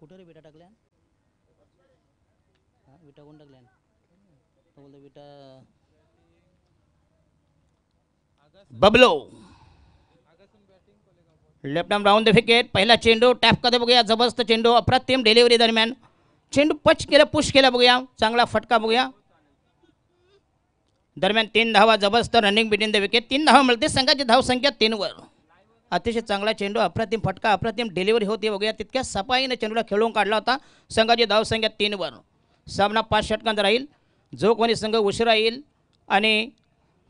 कुठे रे विटा टाकल्या विटा कोण टाकल्या बोलतो विटा बबलो left arm round the wicket पहिला चेंडू टॅप करते बघूया जबरदस्त चेंडू अप्रतिम डिलिव्हरी दरम्यान चेंडू पच केला पुश केला बघूया चांगला फटका बघूया दरम्यान 3 धावा जबरदस्त रनिंग बिटवीन द विकेट 3 धावा मिळते संघाची धाव संख्या 3 वर अतिशय चांगला चेंडू अप्रतिम फटका अप्रतिम डिलिव्हरी होती बघूया तितक्या सफाईने चेंडूला खेळून काढला होता संघाची धाव संख्या 3 वर सामना 5 षटकांत राहील जो कोणी संघ उशिरा येईल आणि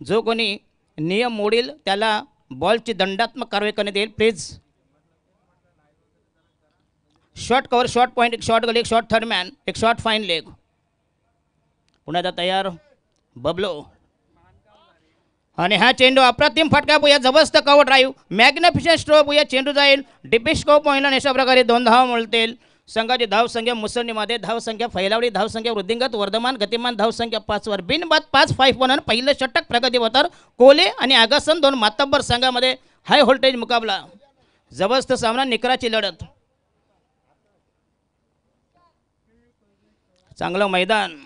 जो कोणी नियम मोडील त्याला बॉलची दंडात्मक कारवाई करण्यात येईल please short cover short point एक शॉर्ट गली एक शॉर्ट थर्ड मॅन एक शॉर्ट फाईन लेग पुन्हा एकदा तयार बबलो आणि हा चेंडू अप्रतिम फटका बघूया जबरदस्त कव्हर ड्राईव्ह मॅग्निफिशंट स्ट्रोक बघूया चेंडू जाईल डिपिस्को पॉईंटला अशा प्रकारे 2 धावा मिळतील संघाची धावसंख्या मुसळणीमध्ये धावसंख्या फैलावली धावसंख्या वृद्धिंगत वर्धमान गतिमान धावसंख्या 5 वर बिनबाद 5-5 पण पहिलं षटक प्रगतीपथावर कोले आणि आगासन 2 मातब्बर संघामध्ये हाय व्होल्टेज मुकाबला जबरदस्त सामना निकराची लढत चांगलं मैदान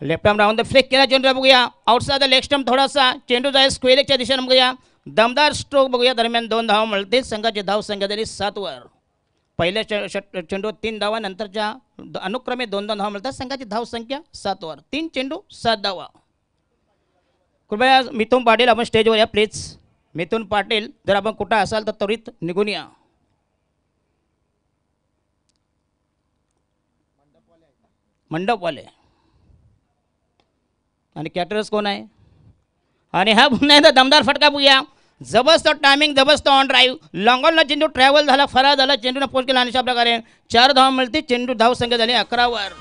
left arm round the flick केला चेंडू बघूया आउटसाइड द लेग स्टंप थोडासा चेंडू जाईल स्क्वेअरच्या दिशेने बघूया दमदार स्ट्रोक बघूया दरम्यान 2 धावा मिळतील संघाची धाव संख्या झाली 7 वर पहिल्या चेंडू 3 धावा नंतरच्या अनुक्रमे 2 धावा मिळतात संघाची धाव संख्या 7 वर 3 चेंडू 7 धावा कृपया मिथुन पाटील आपण स्टेजवर या प्लीज मिथुन पाटील जर आपण कुठं असाल तर त्वरित निघून या मंडपवाले आणि कॅटरर्स कोण आहे आणि हा पुन्हा एकदा दमदार फटका बघूया जबरदस्त टायमिंग जबरदस्त ऑन ड्राईव्ह लॉंगॉनला चेंडू ट्रॅव्हल झाला फरार झाला चेंडूने पोस्ट केला आणि अशा प्रकारे 4 धावा मिळते चेंडू धाव संख्या झाली 11 वर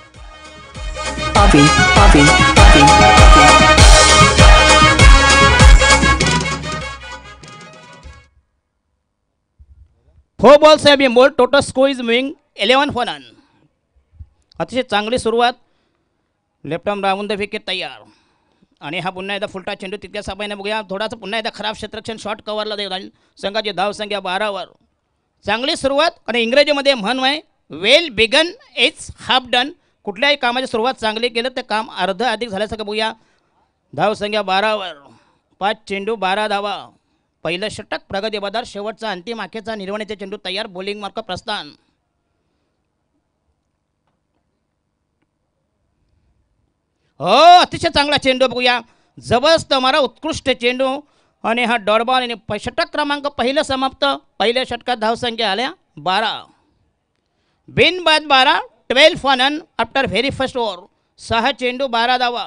four balls have been bowled total score is moving 11 for none अतिशय चांगली सुरुवात left arm round the wicket तयार आणि हा पुन्हा एकदा फुलटा चेंडू तितक्या सफाईने बघूया थोडासा पुन्हा एकदा खराब क्षेत्ररक्षण शॉर्ट कव्हरला देईल संघाची धाव संख्या 12 वर चांगली सुरुवात आणि इंग्रजीमध्ये म्हण आहे well begun it's half done कुठल्याही कामाची सुरुवात चांगली केलं ते काम अर्ध अधिक झाल्यासारखं बघूया धाव संख्या 12 वर 5 चेंडू 12 धावा पहिलं षटक प्रगती पथावर शेवटचा अंतिम आखेचा निर्वहणाचे चेंडू तयार बॉलिंग मार्क प्रस्थान हो अतिशय चांगला चेंडू बघूया जबरदस्त मारा उत्कृष्ट चेंडू आणि हा डॉट बॉल आणि षटक क्रमांक पहिलं समाप्त पहिल्या षटकात धावसंख्या आल्या 12 बिनबाद 12 12 for none after very first over 6 चेंडू 12 धावा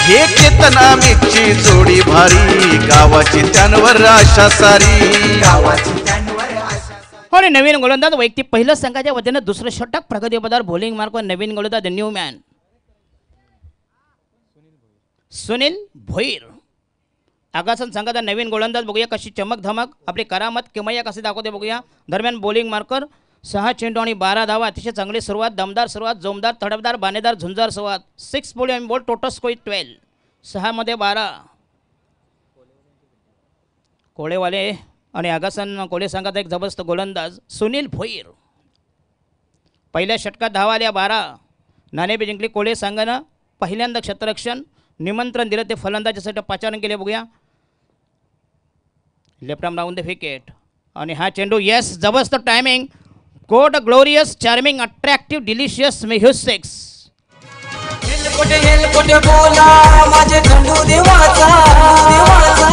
हे चेतना मिरची जोडी भारी गावाची त्यांवर आशा सारी आणि नवीन गोलंदाज वैयक्तिक पहिलं संघाच्या वतीने दुसरं षटक प्रगती पथावर बॉलिंग मार्क नवीन गोलंदाज न्यू मॅन सुनील भोईर आगासन संघाचा नवीन गोलंदाज बघूया कशी चमक धमक आपली करामत किमया कशी दाखवते बघूया दरम्यान बॉलिंग मार्कर 6 चेंडू आणि 12 धावा अतिशय चांगली सुरुवात दमदार सुरुवात जोमदार तडफदार बानेदार झुंजार सुरुवात 6 बॉलिंग बॉल टोटल स्कोर 12 6 मध्ये 12 कोळेवाले आणि आगासन कोळे संघाचा एक जबरदस्त गोलंदाज सुनील भोईर पहिल्या षटकात धावा आल्या 12 नाणेफेक जिंकली कोळे संघानं पहिल्यांदा क्षेत्ररक्षण निमंत्रण दिलं ते फलंदाजीसाठी पाचारण केले बघूया left arm round the wicket आणि हा चेंडू यस जबरदस्त timing quote glorious charming attractive delicious music कोटे बोला माझे खंडू देवाचा देवाचा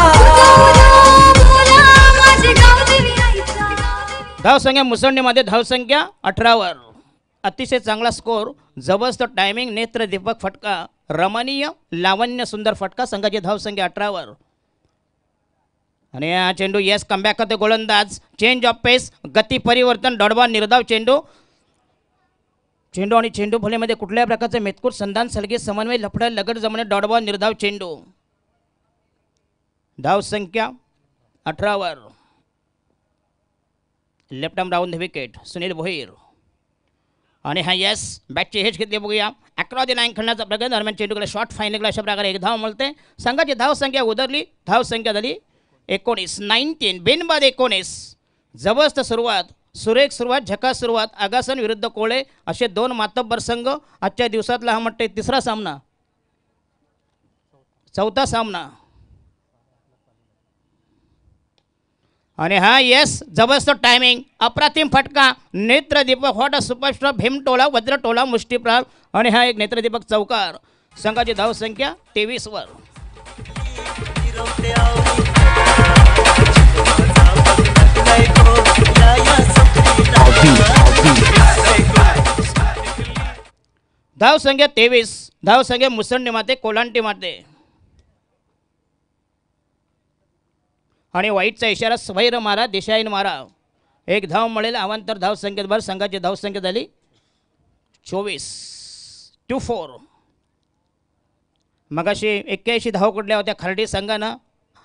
धावसंख्या मुसंडीमध्ये धावसंख्या 18वर. अतिशय चांगला स्कोर, जबरदस्त टायमिंग, नेत्र दीपक फटका, रमणीय लावण्य सुंदर फटका. संघाची धावसंख्या 18वर. आणि हा चेंडू येस कमबॅक करते गोलंदाज. चेंज ऑफ पेस, गती परिवर्तन, डॉट निर्धाव चेंडू. चेंडू आणि चेंडू फुलेमध्ये कुठल्याही प्रकारचे मेतकूट संधान सलगी समन्वय लफडा लगट जमणे डॉट निर्धाव चेंडू. धावसंख्या 18वर. Left arm round the wicket Sunil Bhoir. आणि हा येस बॅटची हेच घेतली बघूया. अक्रॉस द लाईन खेळण्याचा प्रकार दरम्यान चेंडूकडे शॉर्ट फायनल अशा प्रकारे एक धाव मिळते. संघाची धावसंख्या उतरली. धावसंख्या झाली 19. 19 बिनबाद 19. जबरदस्त सुरुवात, सुरेख सुरुवात, झकास सुरुवात. आगासन विरुद्ध कोळे असे दोन मातब्बर संघ. आजच्या दिवसातला हा म्हणते तिसरा सामना, चौथा सामना. आणि हा येस जबरदस्त टायमिंग, अप्रतिम फटका, नेत्रदीपक हॉट सुपरस्टार भीमटोला वज्रटोला मुष्टीप्रार. आणि हा एक नेत्रदीपक चौकार. संघाची धावसंख्या 23वर. धावसंख्या 23. धावसंख्या मुसंडी माते कोलांटी माते. आणि वाईटचा इशारा स्वैर मारा दिशाईन मारा. एक धाव मिळेल अवांतर धावसंख्येवर. संघाची धावसंख्या झाली 24. मगाशी 81 धाव कुठल्या होत्या खर्डी संघानं.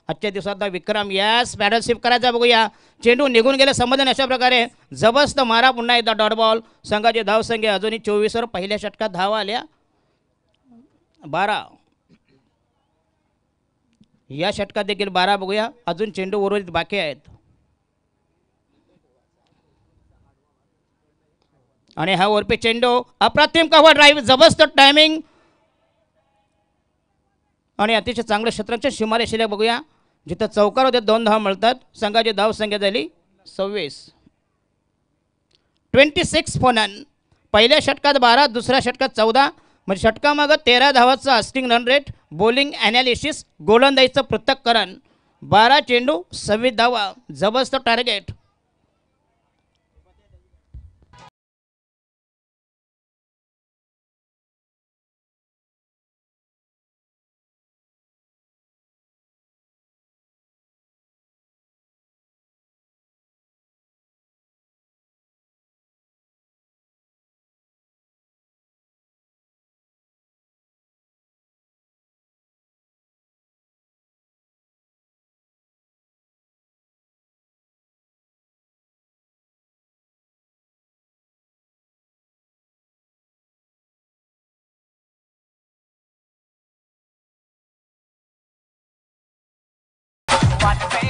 आजच्या दिवसातला विक्रम यास पॅडल शिफ्ट करायचा बघूया. चेंडू निघून गेले संबंधन अशा प्रकारे जबरदस्त मारा. पुन्हा एकदा डॉट बॉल. संघाची धावसंख्या अजूनही 24वर. पहिल्या षटकात धावा आल्या 12. या षटकात देखील 12 बघूया. अजून चेंडू उर्वरित बाकी आहेत. आणि हा वरपे चेंडू, अप्रतिम कव्हर ड्राईव्ह, जबरदस्त टायमिंग आणि अतिशय चांगलं क्षेत्रांच्या सीमारेषेला बघूया. जिथं चौकार होते 2 धाव मिळतात. संघाची धावसंख्या झाली 26. 26 फोनन. पहिल्या षटकात 12, दुसऱ्या षटकात 14. म्हणजे षटकामागं 13 धावाचं आस्टिंग रन रेट. बॉलिंग ॲनालिसिस, गोलंदाजीचं पृथक्करण. 12 चेंडू 26 धावा. जबरदस्त टार्गेट.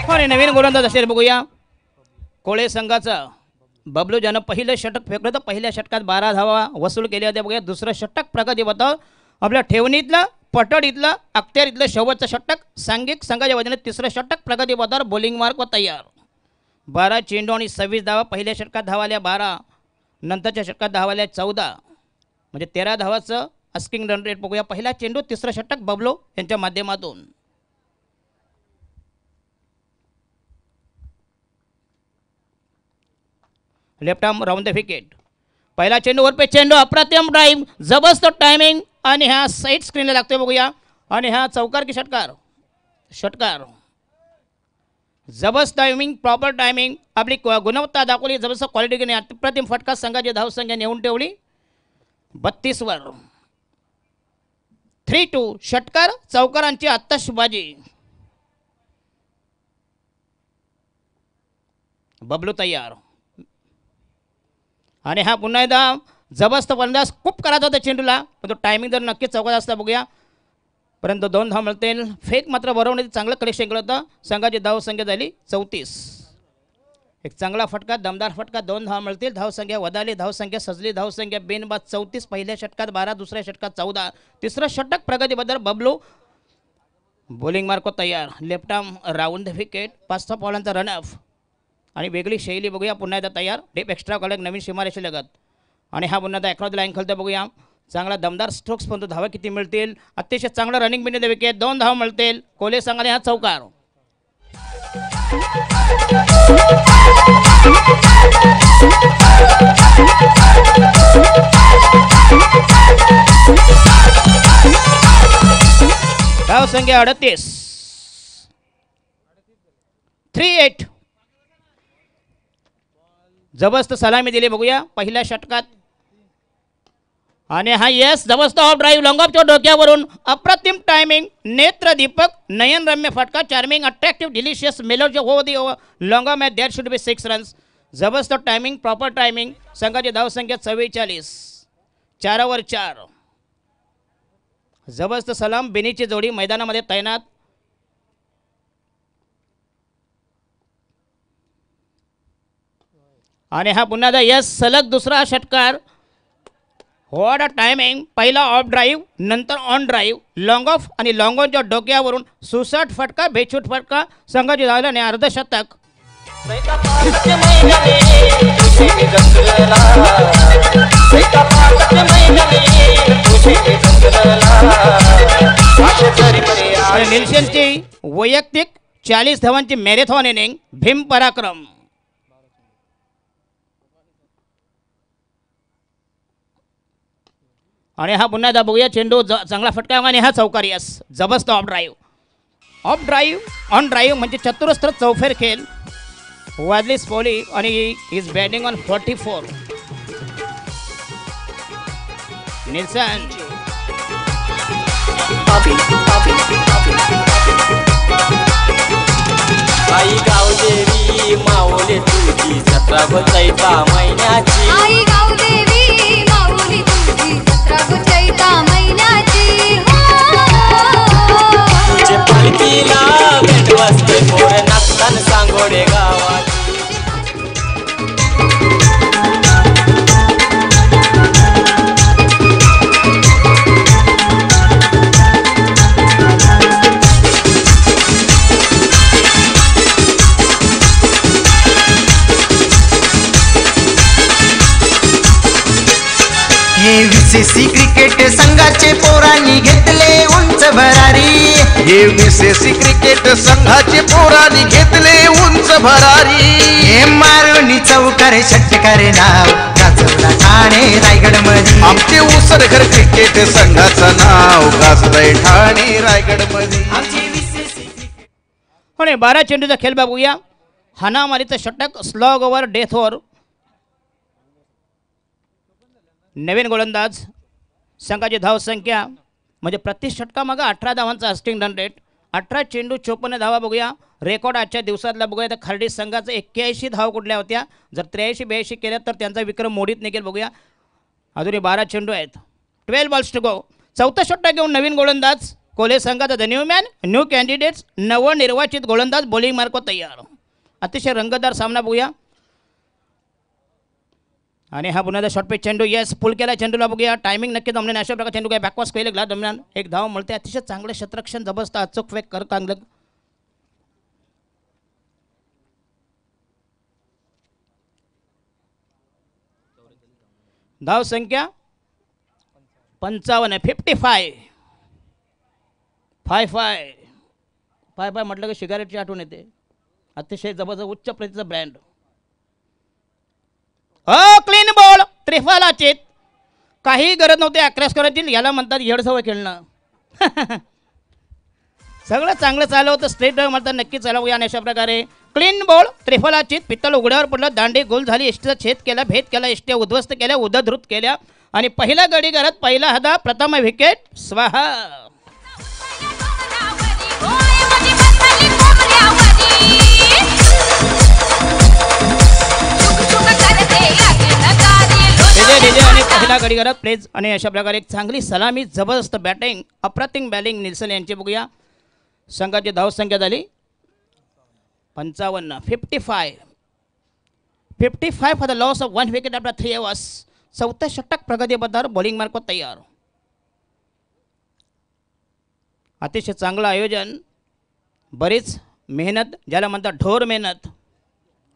आणि नवीन गोलंदाज असेल बघूया कोळे संघाचा बबलू, ज्यानं पहिलं षटक फेकलं तर पहिल्या षटकात 12 धावा वसूल केल्या होत्या बघूया. दुसरं षटक प्रगती बताव आपल्या ठेवणीतलं, पटड इथलं, अख्त्यार इथलं शेवटचं षटक. सांघिक संघाच्या वतीने तिसरं षटक प्रगती बतावर. बॉलिंग मार्क व तयार. 12 चेंडू आणि 26 धावा. पहिल्या षटकात धावाल्या 12, नंतरच्या षटकात धावाल्या 14. म्हणजे 13 धावाचं आस्किंग रन रेट बघूया. पहिला चेंडू, तिसरं षटक बबलू यांच्या माध्यमातून. Left arm round the wicket. पहिला चेंडू वरपे चेंडू, अप्रतिम ड्राईव्ह, जबरदस्त टायमिंग आणि हा साईड स्क्रीनला लागतोय बघूया. आणि हा चौकार की षटकार? षटकार. जबरदस्त टायमिंग, प्रॉपर टायमिंग, आपली गुणवत्ता दाखवली, जबरदस्त क्वालिटी घेणे. अप्रतिम फटका. संघाची धावसंख्या नेऊन ठेवली 32वर. 3-2. षटकार चौकारांची आत्ताशबाजी. बबलू तयार. आणि हा पुन्हा एकदा जबरदस्त फलंदाज. खूप करायचा होता चेंडूला, पण तो टायमिंग जर नक्कीच चौकात असता बघूया. परंतु 2 धाव मिळतील. फेक मात्र बरोबर चांगलं कलेक्शन केलं होतं. संघाची धावसंख्या झाली 34. एक चांगला फटका, दमदार फटका. 2 धाव मिळतील. धावसंख्या वधाली, धावसंख्या सजली, धावसंख्या बिनबाद 34. पहिल्या षटकात 12, दुसऱ्या षटकात 14. तिसरं षटक प्रगतीबद्दल बबलू. बॉलिंग मार्क तयार. Left arm round the wicket. 5 बॉलांचा रनअप आणि वेगळी शैली बघूया. पुन्हा एकदा तयार. डेप एक्स्ट्रा कॉलर नवीन सीमारेषे लगत. आणि हा पुन्हा एकदा अक्रॉस लाईन खेळतो बघूया. चांगला दमदार स्ट्रोक्स, पण धावा किती मिळतील? अतिशय चांगलं रनिंग बिन द विकेट. 2 धाव मिळतील. कोले संघाने हा चौकार. धावसंख्या 38. 3-8. जबरदस्त सलामी दिली बघूया पहिल्या षटकात. आणि हा यस जबरदस्त ऑफ ड्राईव्ह लॉंगॉफच्या डोक्यावरून अप्रतिम टायमिंग नेत्र दीपक नयनरम्य फटका चार्मिंग अट्रॅक्टिव्ह डिलिशियस मेलोडी हो दी लॉंगा match that should be 6 runs. जबरदस्त टायमिंग प्रॉपर टायमिंग. संघाची धावसंख्या 44. 4 वर 4. जबरदस्त सलाम बेनीची जोडी मैदानामध्ये तैनात. आणि हा पुन्हा एकदा यस सलग दुसरा षटकार. What a timing. पहिला ऑफ ड्राईव्ह नंतर ऑन ड्राईव्ह लॉंग ऑफ आणि लॉंग ऑनच्या डोक्यावरून सुसाट फटका बेछूट फटका संघाची धावला आणि अर्धशतक. आणि निल्सनची वैयक्तिक 40 धावांची मॅरेथॉन इनिंग भीम पराक्रम. आणि हा पुन्हा एकदा बघूया चेंडू चांगला फटका आणि हा चौकारी यस जबरदस्त ऑफ ड्राईव्ह ऑन ड्राईव्ह म्हणजे चतुरस्त्र चौफेर खेळ. वाजली स्पोली आणि इज बॅटिंग ऑन 44. निल्सन आई गावदेवी माऊली तुझी 17 चैता महिन्याची. आई गावदेवी माऊली तुझी 17 चैता महिन्याची. तुझे पालखीला भेट वाजते मोर नाचतान सांगोडे गावाची. विसेसी क्रिकेट संघाचे पोरांनी घेतले उंच भरारी. हे विशेषी क्रिकेट संघाचे पोरांनी घेतले उंच भरारी. हे मारुनी चौकार षटकार नाव गाजवला ठाणे रायगड मध्ये. आमचे उसरघर क्रिकेट संघाचं नाव गाजतंय ठाणे रायगड मध्ये. आणि 12 चेंडूचा खेळ बघूया. हानामारीचं षटक स्लॉग ओव्हर डेथ ओव्हर. नवीन गोलंदाज संघाची धावसंख्या म्हणजे प्रति षटकामागं 18 धावांचा अस्टिंग रन रेट. 18 चेंडू 54 धावा बघूया. रेकॉर्ड आजच्या दिवसातला बघूया तर खर्डी संघाचं 81 धावा कुठल्या होत्या. जर 83-82 केल्या तर त्यांचा विक्रम मोडीत निघेल बघूया. अजूनही 12 चेंडू आहेत. 12 बॉल्स टू गो. चौथा षटक घेऊन नवीन गोलंदाज कोले संघाचा the new man new candidates नवनिर्वाचित गोलंदाज बॉलिंग मार्को तयार. अतिशय रंगतदार सामना बघूया. आणि हा पुन्हा शॉर्ट पिच चेंडू यस पुल केला चेंडूला बघूया. टायमिंग नक्की जमले अशा प्रकार चेंडू काय बॅकवॉस केले ग्लास दरम्यान एक धाव मिळते. अतिशय चांगले क्षेत्ररक्षण जबरदस्त अचूक फेक कर चांगलं. धाव संख्या 55. 55. 55 म्हटलं की सिगारेटची आठवण येते. अतिशय जबरदस्त उच्च प्रतीचा ब्रँड. Clean ball त्रिफलाचीत. काही गरज नव्हती अक्रॅश करायची. याला म्हणतात येडसवय खेळणं. सगळं चांगलं चाललं होतं. स्ट्रेट म्हणतात नक्की चालवूया. आणि अशा प्रकारे क्लीन बॉल त्रिफलाचीत. पित्तल उघड्यावर पडलं. दांडी गोल झाली. एसटीचा छेद केला. भेद केला. एसट्या उद्ध्वस्त केल्या. उद्धृत केल्या. आणि पहिला गडी घरात पहिला हदा प्रथम विकेट स्वाहा. आणि पहिला गडी घरात प्लेज. आणि अशा प्रकारे एक चांगली सलामी जबरदस्त बॅटिंग अप्रतिम बॅटिंग निल्सन यांची बघूया. संघाची धावसंख्या झाली 55. 55 for the loss of 1 wicket after 3 overs. चौथ्या षटक प्रगतीपथावर बॉलिंग मार्को तयार. अतिशय चांगलं आयोजन. बरीच मेहनत ज्याला म्हणतात ढोर मेहनत.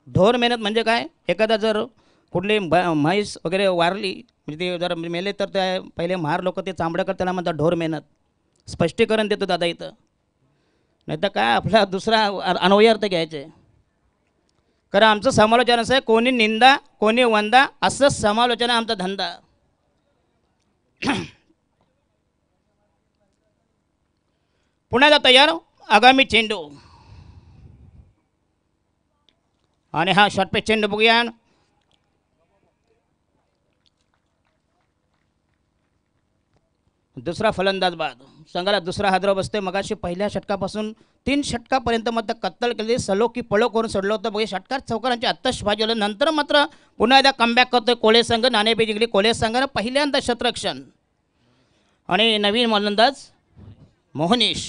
ढोर मेहनत म्हणजे काय. एखादा जर कुठली म्हैस वगैरे वारली म्हणजे ते जर मेले तर ते पहिले महार लोक ते चांबडं त्याला म्हणतात ढोर मेहनत. स्पष्टीकरण देतो दादा इथं. नाही तर काय आपला दुसरा अनवय अर्थ घ्यायचे. कारण आमचं समालोचन असं आहे कोणी निंदा कोणी वंदा असं समालोचन आमचा धंदा. पुन्हा एकदा तयार आगामी चेंडू आणि हा शॉर्टपिच चेंडू बघूया. दुसरा फलंदाज बाद. संघाला दुसरा हादरा बसते. मगाशी पहिल्या षटकापासून 3 षटकापर्यंत मात्र कत्तल केली. सलो की पळो करून सोडलं होतं. बघे षटकार चौकारांची आत्ताशबाजी होलं. नंतर मात्र पुन्हा एकदा कमबॅक करतोय कोले संघ. नाणेफेक जिंकली कोले संघानं. पहिल्यांदा शतरक्षण आणि नवीन फलंदाज मोहनीश.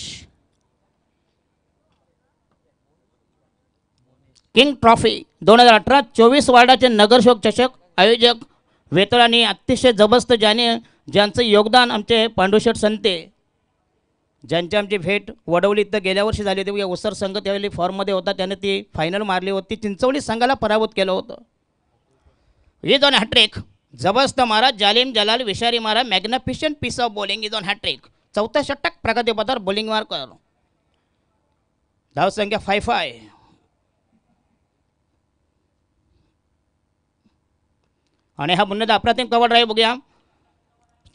किंग ट्रॉफी 2018-24 वार्डाचे नगरसेवक चषक आयोजक वेतळ आणि अतिशय जबरदस्त ज्यांचं योगदान आमचे पांडुशेठ संते, ज्यांची आमची भेट वडवली इथं गेल्या वर्षी झाली होती. ओसर संघ त्यावेळी फॉर्ममध्ये होता. त्याने ती फायनल मारली होती. चिंचवली संघाला पराभूत केलं होतं. हे दोन हॅट्रिक जबरदस्त मारा. जालिम जलाल विषारी मारा. मॅग्निफिशंट पीस ऑफ बॉलिंग. ही दोन हॅट्रिक. चौथा षटक प्रगतीपथावर बॉलिंग मार्कर. धावसंख्या 5-5. आणि हा पुन्हा अप्रतिम कव्हर ड्राईव्ह बघूया.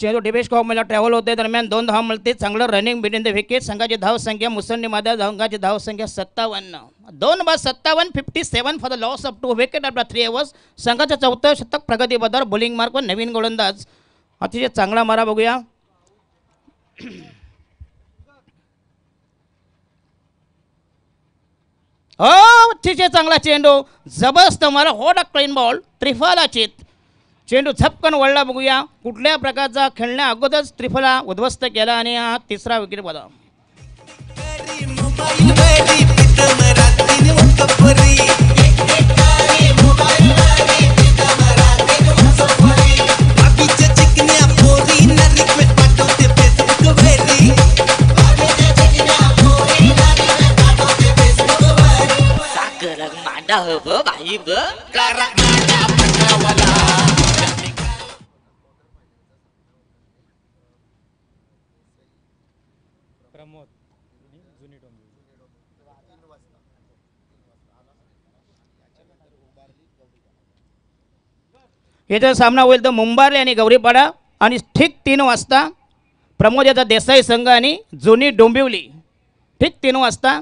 चेंडू डिबेश कॉमला ट्रॅव्हल होते. दरम्यान 2 धावा मिळते. चांगलं रनिंग बिटवीन द विकेट. संघाची धावसंख्या मुसंडी मादा संघाची धावसंख्या 57. 2/57 57 for the loss of 2 wicket after 3 overs. संघाचं चौथं शतक प्रगतीपथावर बॉलिंग मार्क. नवीन गोलंदाज अतिशय चांगला मारा बघूया. अतिशय चांगला चेंडू. जबरदस्त मारा. Hot clean ball. त्रिफला चित. चेंडू झपकन वळला बघूया. कुठल्या प्रकारचा खेळण्या अगोदरच त्रिफला उद्ध्वस्त केला आणि हा तिसरा विकेट पदा. याचा सामना होईल तर मुंबार्ले आणि गौरीपाडा. आणि ठीक 3 वाजता प्रमोद याचा देसाई संघ आणि जुनी डोंबिवली. ठीक 3 वाजता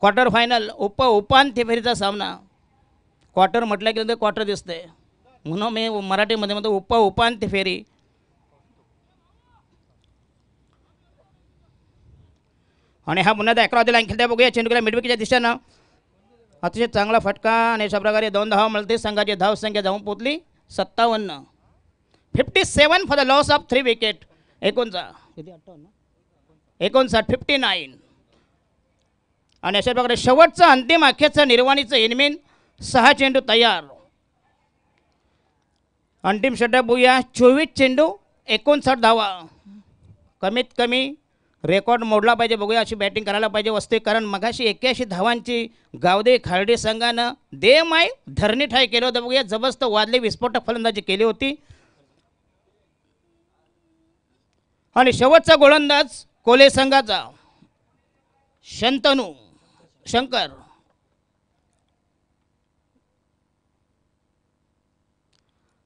क्वार्टर फायनल उपांत्य फेरीचा सामना. क्वार्टर म्हटलं की नंतर क्वार्टर दिसतंय म्हणून मी मराठीमध्ये म्हणतो उपांत्य फेरी. आणि हा पुन्हा 11 वाजता लाईन खेळता बघूया. चेंडूला मिडविकेटच्या दिशेनं अतिशय चांगला फटका आणि अशा प्रकारे 2 धावा मिळते. संघाची धावसंख्या जाऊन पोचली 57. 57 for the loss of 3 wicket. 59 59. आणि अशा प्रकारे शेवटचा अंतिम अखेरचा निर्वाणीचं इनमिन 6 चेंडू तयार. अंतिम षटक बघूया. 24 चेंडू 59 धावा. कमीत कमी रेकॉर्ड मोडला पाहिजे बघूया. अशी बॅटिंग करायला पाहिजे वस्ते. कारण मगाशी 81 धावांची गावदे खार्डे संघानं देमाय धरणी ठाय केलं होतं बघूया. जबरदस्त वादळी विस्फोटक फलंदाजी केली होती. आणि शेवटचा गोलंदाज कोले संघाचा शंतनू शंकर.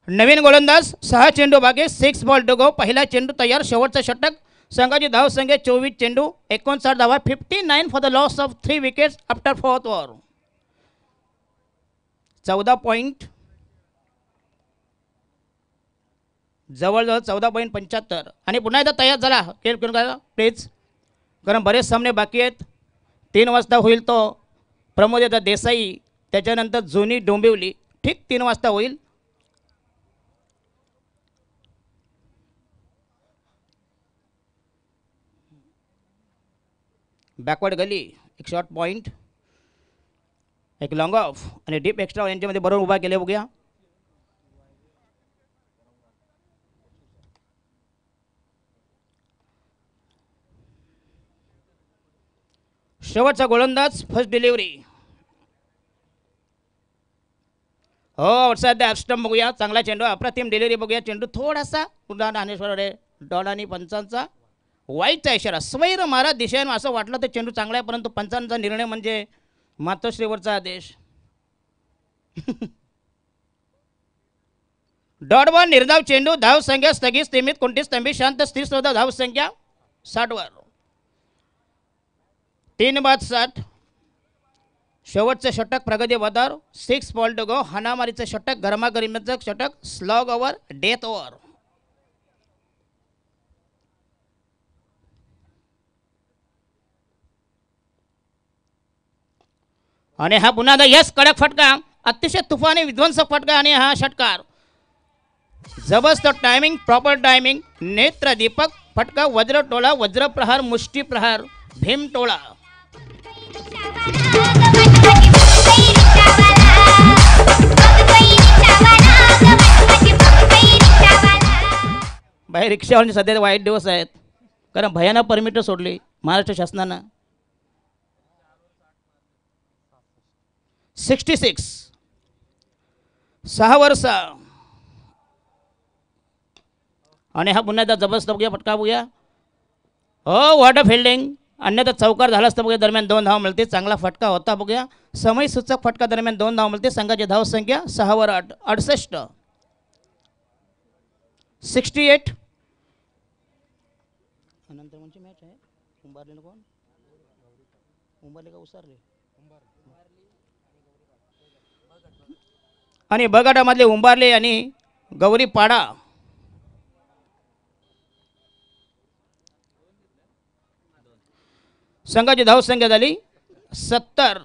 नवीन गोलंदाज. 6 चेंडू बाकी. 6 बॉल टू गो. पहिला चेंडू तयार. शेवटचा षटक. संघाची धावसंख्या 24 चेंडू 59 धावा. 59 for the loss of 3 wickets after 4th over. 14 point. जवळजवळ 14.75. आणि पुन्हा एकदा तयार झाला खेळ करा प्लीज. कारण बरेच सामने बाकी आहेत. 3 वाजता होईल तो प्रमोद याचा देसाई. त्याच्यानंतर जुनी डोंबिवली. ठीक 3 वाजता होईल. बॅकवर्ड गली. एक शॉर्ट पॉईंट. एक लॉंग ऑफ आणि डीप एक्स्ट्रा यांच्यामध्ये बरोबर उभा केले बघूया. शेवटचा गोलंदाज. First delivery. हो आउटसाइड द ॲपस्टंप बघूया. चांगला चेंडू. अप्रतिम डिलिव्हरी बघूया. चेंडू थोडासा पुन्हा ज्ञानेश्वर डॉन आणि पंचांचा वाईटचा इशारा. स्वैर मारा दिशेनं असं वाटलं तर चेंडू चांगला आहे. परंतु पंचांचा निर्णय म्हणजे मातोश्रीवरचा आदेश. डॉट बॉल निर्धाव चेंडू. धावसंख्या स्थगित स्थिमित कोणती स्तंभित शांत स्थिर धावसंख्या 60 वर. 3 बाद 7. शेवटचं षटक प्रगती पथावर 6 बॉल टू गो. हाणामारीचं षटक, गरमागरमीचं षटक, स्लॉग ओव्हर, डेथ ओव्हर. आणि हा पुन्हा यस कडक फटका, अतिशय तुफानी विध्वंसक फटका. आणि हा षटकार जबरदस्त टायमिंग, प्रॉपर टायमिंग. नेत्र दीपक फटका, वज्र टोळा, वज्र प्रहार, मुष्टी प्रहार, भीम टोळा. बाहेर रिक्षावाले सध्या वाईट दिवस आहेत, कारण भयानक परमिट सोडली महाराष्ट्र शासनानं. 66 6 वर्ष. आणि हा पुन्हा एकदा जबरदस्त बघूया फटका बघूया. हो व्हॉट अ फिल्डिंग. अन्यथा चौकार झाला असता बघूया. दरम्यान 2 धाव मिळते. चांगला फटका होता बघूया. समय सूचक फटका दरम्यान 2 धाव मिळते. संघाची धाव संख्या 6 वर 68. 68. नंतर म्हणजे मॅच आहे. उंबारलेलं कोण? उंबारले का उसारले? आणि बगाटामधले उंबारले आणि गौरीपाडा. संघाची धावसंख्या झाली 70.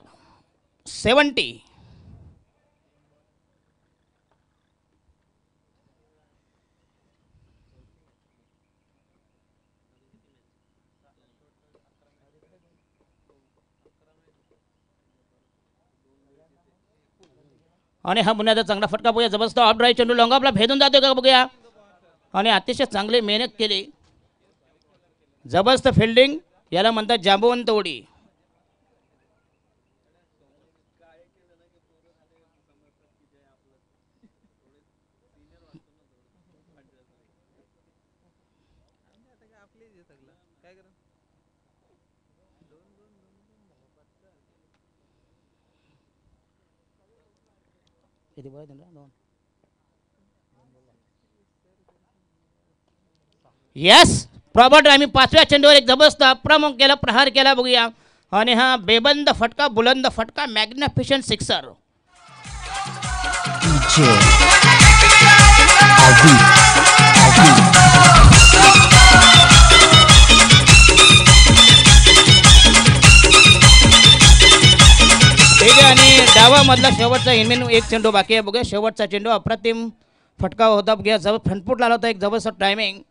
आणि हा पुन्हा चांगला फटका बघूया. जबरदस्त ऑफ ड्राईव्ह चेंडू लॉंग ऑफला भेदून जातो का बघूया. आणि अतिशय चांगली मेहनत केली. जबरदस्त फिल्डिंग, याला म्हणतात जांबवंत उडी. यस प्रॉपर आम्ही 5व्या चेंडूवर एक जबरदस्त अप्रमुख केला, प्रहार केला बघूया. आणि हा बेबंद फटका, बुलंद फटका, मॅग्निफिशंट सिक्सर. ठीक आहे. आणि डावामधला शेवटचा इनमिन एक चेंडू बाकी आहे बघूया. शेवटचा चेंडू अप्रतिम फटका होता बघूया. जवळ फ्रंटफूट लावला होता. एक जबरदस्त टायमिंग,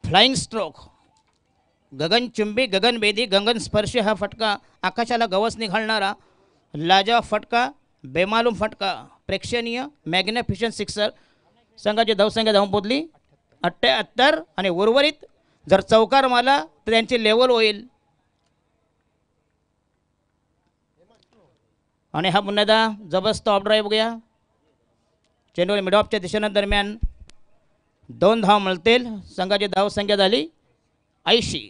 फ्लाइंग स्ट्रोक, गगनचुंबी, गगनभेदी, गगन स्पर्शी हा फटका, आकाशाला गवस निघालणारा लाजवाब फटका, बेमालूम फटका, प्रेक्षणीय, मॅग्निफिशंट सिक्सर. संघाची धावसंख्या धावून पोचली 78. आणि उर्वरित जर चौकार मारला तर त्यांची लेवल होईल. आणि हा पुन्हा एकदा जबरदस्त ऑफ ड्राईव्ह बघूया. चेंडू मिड ऑफच्या दिशेनं दरम्यान 2 धाव मिळतील. संघाची धावसंख्या झाली 80.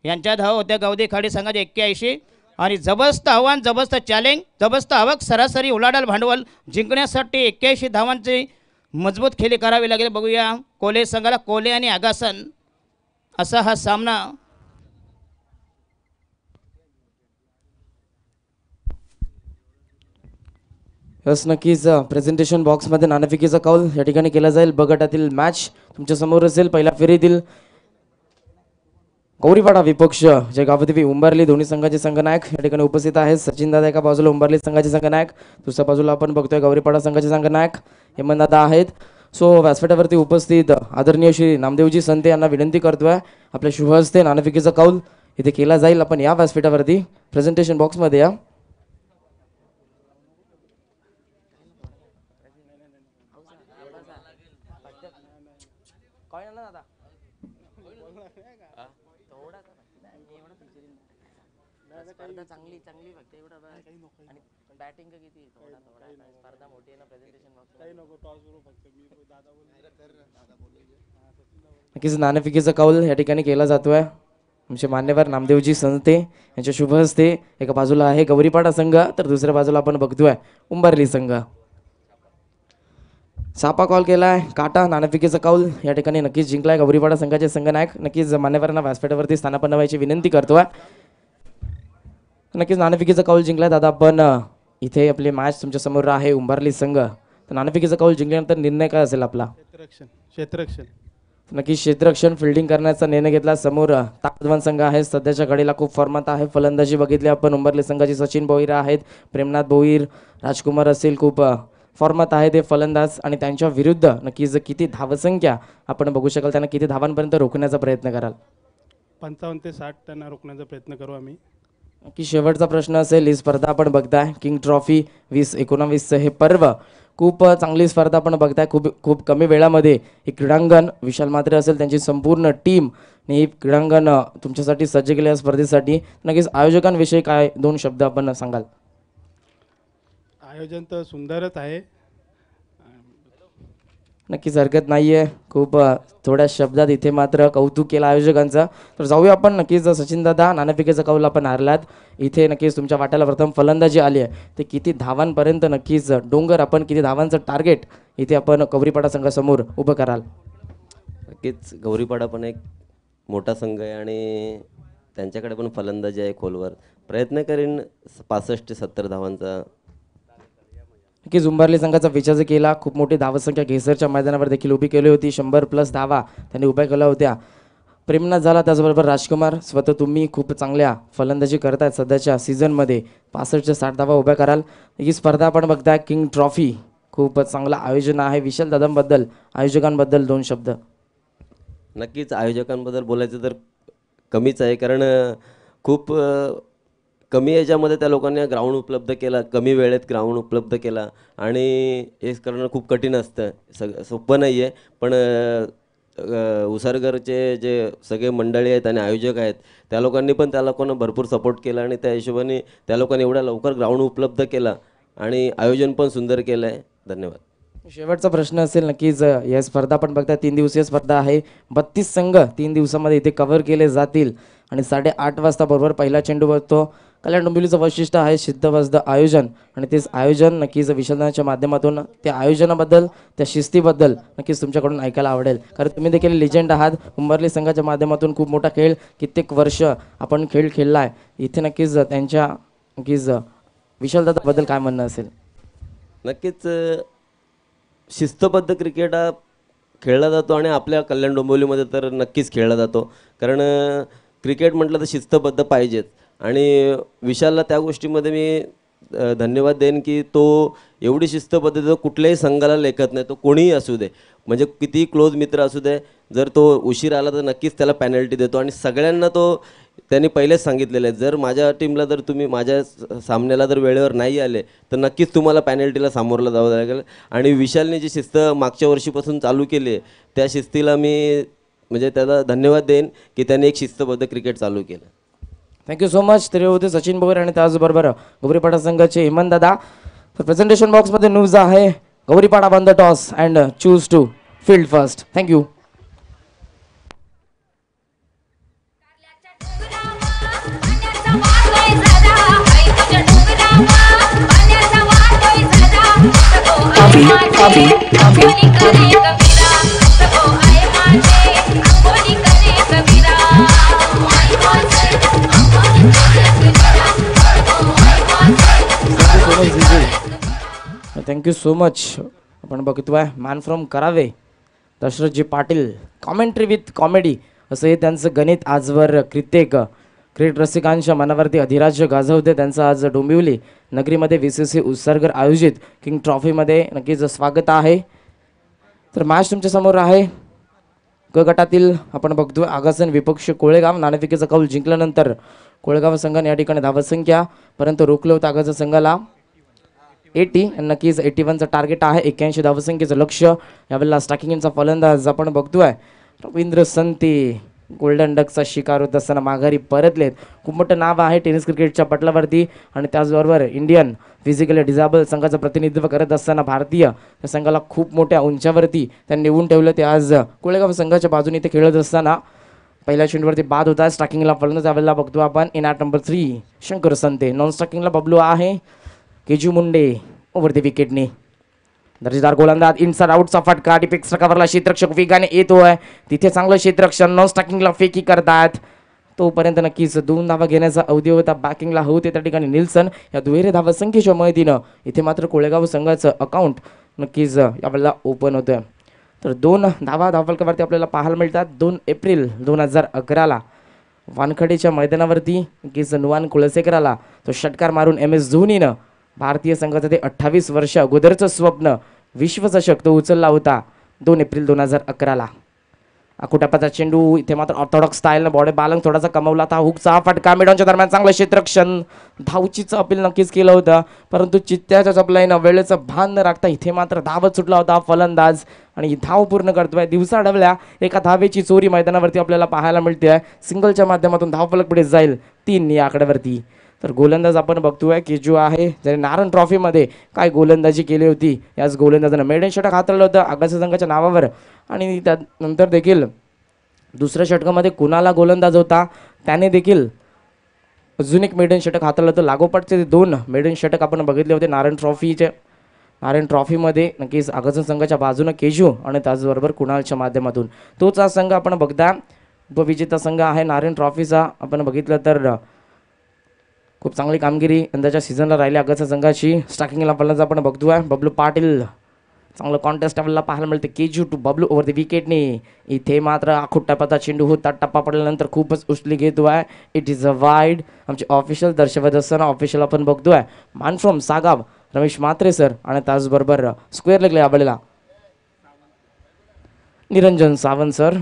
यांच्या धाव होत्या गावदी खाडी संघाचे 81. आणि जबरदस्त आव्हान, जबरदस्त चॅलेंज, जबरदस्त आवक, सरासरी उलाढाल भांडवल जिंकण्यासाठी 81 धावांची मजबूत खेळी करावी लागेल बघूया. कोले संघाला कोले आणि आगासन असा हा सामना. यस नक्कीच. प्रेझेंटेशन बॉक्समध्ये नाणेफेकीचा कौल या ठिकाणी केला जाईल. ब गटातील मॅच तुमच्या समोर असेल. पहिल्या फेरीतील गौरीपाडा विपक्ष जे गावदेवी उंबारली दोन्ही संघाचे संघनायक या ठिकाणी उपस्थित आहेत. सचिन दादा एका बाजूला उंबारली संघाचे संघनायक, दुसऱ्या बाजूला आपण बघतोय गौरीपाडा संघाचे संघनायक हेमंत दादा आहेत. सो व्यासपीठावरती उपस्थित आदरणीय श्री नामदेवजी संते यांना विनंती करतोय आपल्या शुभ हस्ते नाणेफेकीचा कौल इथे केला जाईल. आपण या व्यासपीठावरती प्रेझेंटेशन बॉक्समध्ये या. नक्कीच नाणेफेकीचा कौल या ठिकाणी केला जातोय. आमचे मान्यवर नामदेवजी संते यांच्या शुभ हस्ते एका बाजूला आहे गौरीपाडा संघ, तर दुसऱ्या बाजूला आपण बघतोय उंबारली संघ. छापा कॉल केलाय काटा नाणेफेकीचा कौल या ठिकाणी नक्कीच जिंकलाय गौरीपाडा संघाचे संघनायक. नक्कीच मान्यवरांना व्यासपीठावरती स्थानापन्न व्हायची विनंती करतोय. नक्कीच नाणेफेकीचा कौल जिंकलाय दादा. आपण इथे आपली मॅच तुमच्या समोर आहे उंबरली संघ. तर नाणेफेकीचा कौल जिंकल्यानंतर निर्णय काय असेल आपला? क्षेत्ररक्षण. नक्की क्षेत्ररक्षण फिल्डिंग करण्याचा निर्णय घेतला. समोर ताकदवान संघ आहे, सध्याच्या घडीला खूप फॉर्मात आहे. फलंदाजी बघितली आपण उंबरली संघाची सचिन भोईर आहेत, प्रेमनाथ भोईर, राजकुमार असेल, खूप फॉर्मात आहे ते फलंदाज. आणि त्यांच्या विरुद्ध नक्कीच किती धावसंख्या आपण बघू शकाल, त्यांना किती धावांपर्यंत रोखण्याचा प्रयत्न कराल? 55 ते 60 त्यांना रोखण्याचा प्रयत्न करू आम्ही. की शेवटचा प्रश्न असेल, ही स्पर्धा आपण बघताय किंग ट्रॉफी 2019 हे पर्व खूप चांगली स्पर्धा आपण बघताय. खूप कमी वेळामध्ये हे क्रीडांगण विशाल म्हात्रे असेल त्यांची संपूर्ण टीम हे क्रीडांगण तुमच्यासाठी सज्ज केले या स्पर्धेसाठी. नक्कीच आयोजकांविषयी काय 2 शब्द आपण सांगाल? आयोजन तर सुंदरच आहे. नक्कीच हरकत नाही आहे. खूप थोड्या शब्दात इथे मात्र कौतुक केलं आयोजकांचं. तर जाऊया आपण नक्कीच सचिन दादा, नाणेफेकीचा कौल आपण हारलात. इथे नक्कीच तुमच्या वाट्याला प्रथम फलंदाजी आली आहे, ते किती धावांपर्यंत नक्कीच डोंगर आपण किती धावांचं टार्गेट इथे आपण गौरीपाडा संघासमोर उभं कराल? नक्कीच गौरीपाडा पण एक मोठा संघ आहे आणि त्यांच्याकडे पण फलंदाजी आहे खोलवर. प्रयत्न करीन 65 ते 70 धावांचा. नक्कीच उंबरली संघाचा विचार केला. खूप मोठी धावसंख्या घेसरच्या मैदानावर देखील उभी केली होती. 100+ धावा त्यांनी उभ्या केल्या होत्या. प्रेमनाथ झाला, त्याचबरोबर राजकुमार, स्वतः तुम्ही खूप चांगल्या फलंदाजी करतायत सध्याच्या सीझनमध्ये. 65 ते 60 धावा उभ्या कराल. ही स्पर्धा आपण बघताय किंग ट्रॉफी, खूप चांगलं आयोजन आहे. विशाल दादांबद्दल, आयोजकांबद्दल 2 शब्द. नक्कीच आयोजकांबद्दल बोलायचं तर कमीच आहे, कारण खूप कमी याच्यामध्ये त्या लोकांनी ग्राउंड उपलब्ध केला, कमी वेळेत ग्राउंड उपलब्ध केला आणि हे करणं खूप कठीण असतं, सोपं नाही आहे. पण उसरगरचे जे सगळे मंडळी आहेत आणि आयोजक आहेत त्या लोकांनी पण त्या लोकांना भरपूर सपोर्ट केला आणि त्या हिशोबाने त्या लोकांनी एवढ्या लवकर ग्राउंड उपलब्ध केला आणि आयोजन पण सुंदर केलं आहे. धन्यवाद. शेवटचा प्रश्न असेल, नक्कीच या स्पर्धा आपण बघता 3 दिवसीय स्पर्धा आहे. 32 संघ 3 दिवसामध्ये इथे कव्हर केले जातील आणि 8:30 वाजता बरोबर पहिला चेंडू बसतो. कल्याण डोंबिवलीचं वैशिष्ट्य आहे शिस्तबद्ध आयोजन आणि तेच आयोजन नक्कीच विशालदाच्या माध्यमातून त्या आयोजनाबद्दल, त्या शिस्तीबद्दल नक्कीच तुमच्याकडून ऐकायला आवडेल. कारण तुम्ही देखील लिजेंड आहात. उंबरली संघाच्या माध्यमातून खूप मोठा खेळ, कित्येक वर्ष आपण खेळ खेळला आहे इथे. नक्कीच त्यांच्या विशालदादाबद्दल काय म्हणणं असेल? नक्कीच शिस्तबद्ध क्रिकेट हा खेळला जातो आणि आपल्या कल्याण डोंबिवलीमध्ये तर नक्कीच खेळला जातो. कारण क्रिकेट म्हटलं तर शिस्तबद्ध पाहिजेत आणि विशालला त्या गोष्टीमध्ये मी धन्यवाद देईन की तो एवढी शिस्तबद्ध, तो कुठल्याही संघाला लेखत नाही, तो कोणीही असू दे, म्हणजे कितीही क्लोज मित्र असू दे, जर तो उशीर आला तर नक्कीच त्याला पॅनल्टी देतो. आणि सगळ्यांना तो त्यांनी पहिलेच सांगितलेलं आहे, जर माझ्या टीमला जर तुम्ही माझ्या सामन्याला जर वेळेवर नाही आले तर नक्कीच तुम्हाला पॅनल्टीला सामोरं जावं लागेल. आणि विशालने जी शिस्त मागच्या वर्षीपासून चालू केली आहे त्या शिस्तीला मी म्हणजे त्याला धन्यवाद देईन की त्याने एक शिस्तबद्ध क्रिकेट चालू केलं. Thank you so much. तरी होते सचिन भोईर आणि त्याचबरोबर गौरीपाडा संघाचे हेमंत दादा. तर प्रेझेंटेशन बॉक्समध्ये न्यूज आहे, Gauripada won the toss and choose to field first. Thank you. Thank you so much. आपण बघतोय man from Karave Dashrathji Patil, commentary with comedy असं हे त्यांचं गणित आजवर कित्येक क्रिकेट रसिकांच्या मनावरती अधिराज्य गाजवते. त्यांचं आज डोंबिवली नगरीमध्ये VCC उत्सर्गर आयोजित किंग ट्रॉफीमध्ये नक्कीच स्वागत आहे. तर मॅच तुमच्यासमोर आहे. क गटातील आपण बघतोय आगासन विपक्ष कोळेगाव. नाणेफेकीचा कौल जिंकल्यानंतर कोळेगाव संघाने या ठिकाणी धावसंख्या पर्यंत रोखलं होतं आगाच्या संघाला 80. नक्कीच 81चं टार्गेट आहे. 81 धावसंख्येचं लक्ष. यावेळेला स्टॅकिंगचा फलंदाज आपण बघतोय रवींद्र संती, गोल्डन डकचा शिकार होत असताना माघारी परतलेत. खूप मोठं नाव आहे टेनिस क्रिकेटच्या पटलावरती आणि त्याचबरोबर इंडियन फिजिकली डिझेबल संघाचं प्रतिनिधित्व करत असताना भारतीय त्या संघाला खूप मोठ्या उंचावरती त्यांनी निवडून ठेवलं. ते आज कोळेगाव संघाच्या बाजूने ते खेळत असताना पहिल्या चेंडूवरती बाद होता. स्टॅकिंगला फलंदाज यावेळेला बघतो आपण in at number 3 Shankar Sante. Non स्टॅकिंगला बबलू आहे केजू मुंडे ओव्हर द विकेटने. दर्जेदार गोलंदाज इनसाइड आउटचा फटका डीप एक्स्ट्रा कव्हरला क्षेत्ररक्षक वेगाने येतोय. तिथे चांगलं क्षेत्ररक्षक नॉन स्टॅकिंगला फेकी करतात. तोपर्यंत नक्कीच 2 धावा घेण्याचा अवधी होता. बॅकिंगला होते त्या ठिकाणी निल्सन. या दुहेरी धावा संख्येच्या मदतीनं इथे मात्र कोळेगाव संघाचं अकाउंट नक्कीच यावेळेला ओपन होतं. तर 2 धावा धावफलकावरती आपल्याला पाहायला मिळतात. 2 एप्रिल 2011ला वानखडेच्या मैदानावरती नक्कीच नुवान कुळसेकराला तो षटकार मारून MS धोनीनं भारतीय संघाचं ते 28 वर्ष अगोदरचं स्वप्न विश्वचषक तो उचलला होता 2 एप्रिल 2011ला. आकुटापाचा चेंडू इथे मात्र ऑर्थोडॉक्स स्टाईलनं बॉडी बॅलन्स थोडासा कमवला होता. हुकचा फटका मिडॉनच्या दरम्यान चांगलं क्षेत्ररक्षण धावचीचं अपील नक्कीच केलं होतं, परंतु चित्त्याच्या चपलाईनं वेळेचं भान न राखता इथे मात्र धावत सुटला होता फलंदाज आणि धाव पूर्ण करतोय. दिवसा ढवल्या एका धावेची चोरी मैदानावरती आपल्याला पाहायला मिळते. सिंगलच्या माध्यमातून धावफलक पुढे जाईल 3 या आकड्यावरती. तर गोलंदाज आपण बघतोय की जो आहे ज्याने नारायण ट्रॉफीमध्ये काय गोलंदाजी केली होती, याच गोलंदाजानं मेडन षटक हाताळलं होतं आगामी संघाच्या नावावर. आणि त्यानंतर देखील दुसऱ्या षटकामध्ये कुणाला गोलंदाज होता त्याने देखील अजून एक मेडन षटक हाताळलं होतं. लागोपाठचे 2 मेडन षटक आपण बघितले होते नारायण ट्रॉफीमध्ये नक्कीच आगामी संघाच्या बाजूनं केजू आणि त्याचबरोबर कुणालच्या माध्यमातून. तोच हा संघ आपण बघता उपविजेता संघ आहे नारायण ट्रॉफीचा. आपण बघितलं तर खूप चांगली कामगिरी यंदाच्या सीझनला राहिली आगाच्या संघाची. स्टार्टिंगला फलंदाज आपण बघतोय बबलू पाटील. चांगलं कॉन्टेस्ट आपल्याला पाहायला मिळते. केजू टू बबलू ओव्हर द विकेटने. इथे मात्र आखूट टप्प्याचा चेंडू होता. टप्पा पडल्यानंतर खूपच उचली घेतोय. It is a wide. आमचे ऑफिशियल दर्शवत असताना ऑफिशियल आपण बघतोय मान फ्रॉम सागाव रमेश म्हात्रे सर आणि त्याचबरोबर स्क्वेअर लेगला यावेळेला निरंजन सावंत सर.